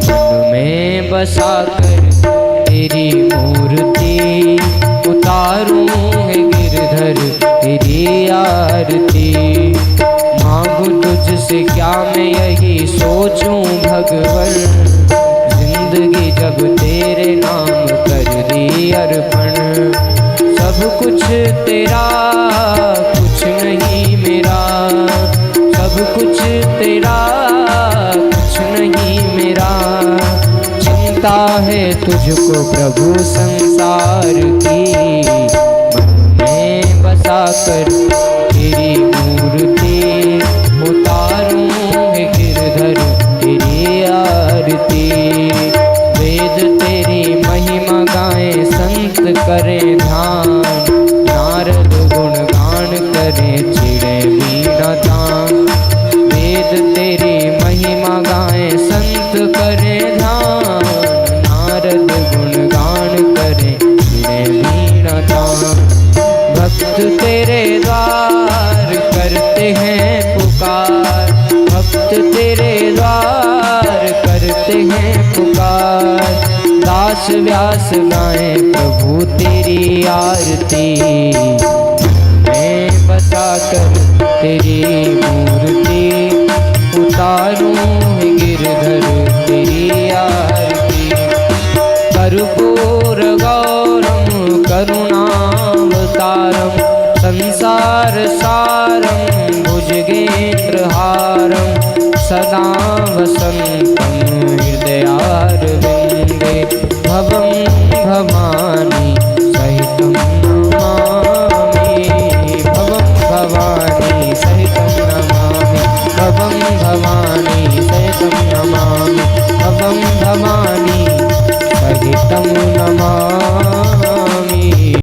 मन में बसा कर तेरी मूर्ति, उतारूं है गिरधर तेरी आरती। मांगू तुझसे क्या मैं यही सोचूं भगवन, जिंदगी जब तेरे नाम कर दी अर्पण। सब कुछ तेरा कुछ नहीं मेरा, सब कुछ तेरा कुछ नहीं मेरा। चिंता है तुझको प्रभु संसार की, मन में बसा कर तेरी मूर्ति, उतारूं है गिरधर तेरी आरती। वेद तेरी महिमा गाएं संत करें ध्यान, नारद गुणगान करें चिड़े वीणा तान। वेद तेरी महिमा गाएं संत करें ध्यान, नारद गुणगान करें चिड़े वीणा तान। भक्त तेरे द्वार करते हैं पुकार, भक्त तेरे द्वार करते हैं पुकार। दास व्यास गाएं प्रभु तेरी आरती, मैं बसा कर तेरी मूर्ति, उतारूं है गिरधर तेरी आरती। कर्पूर गौरम करुणावतारम, संसार सारम भुजगेंद्रहारम, सदा वसंतम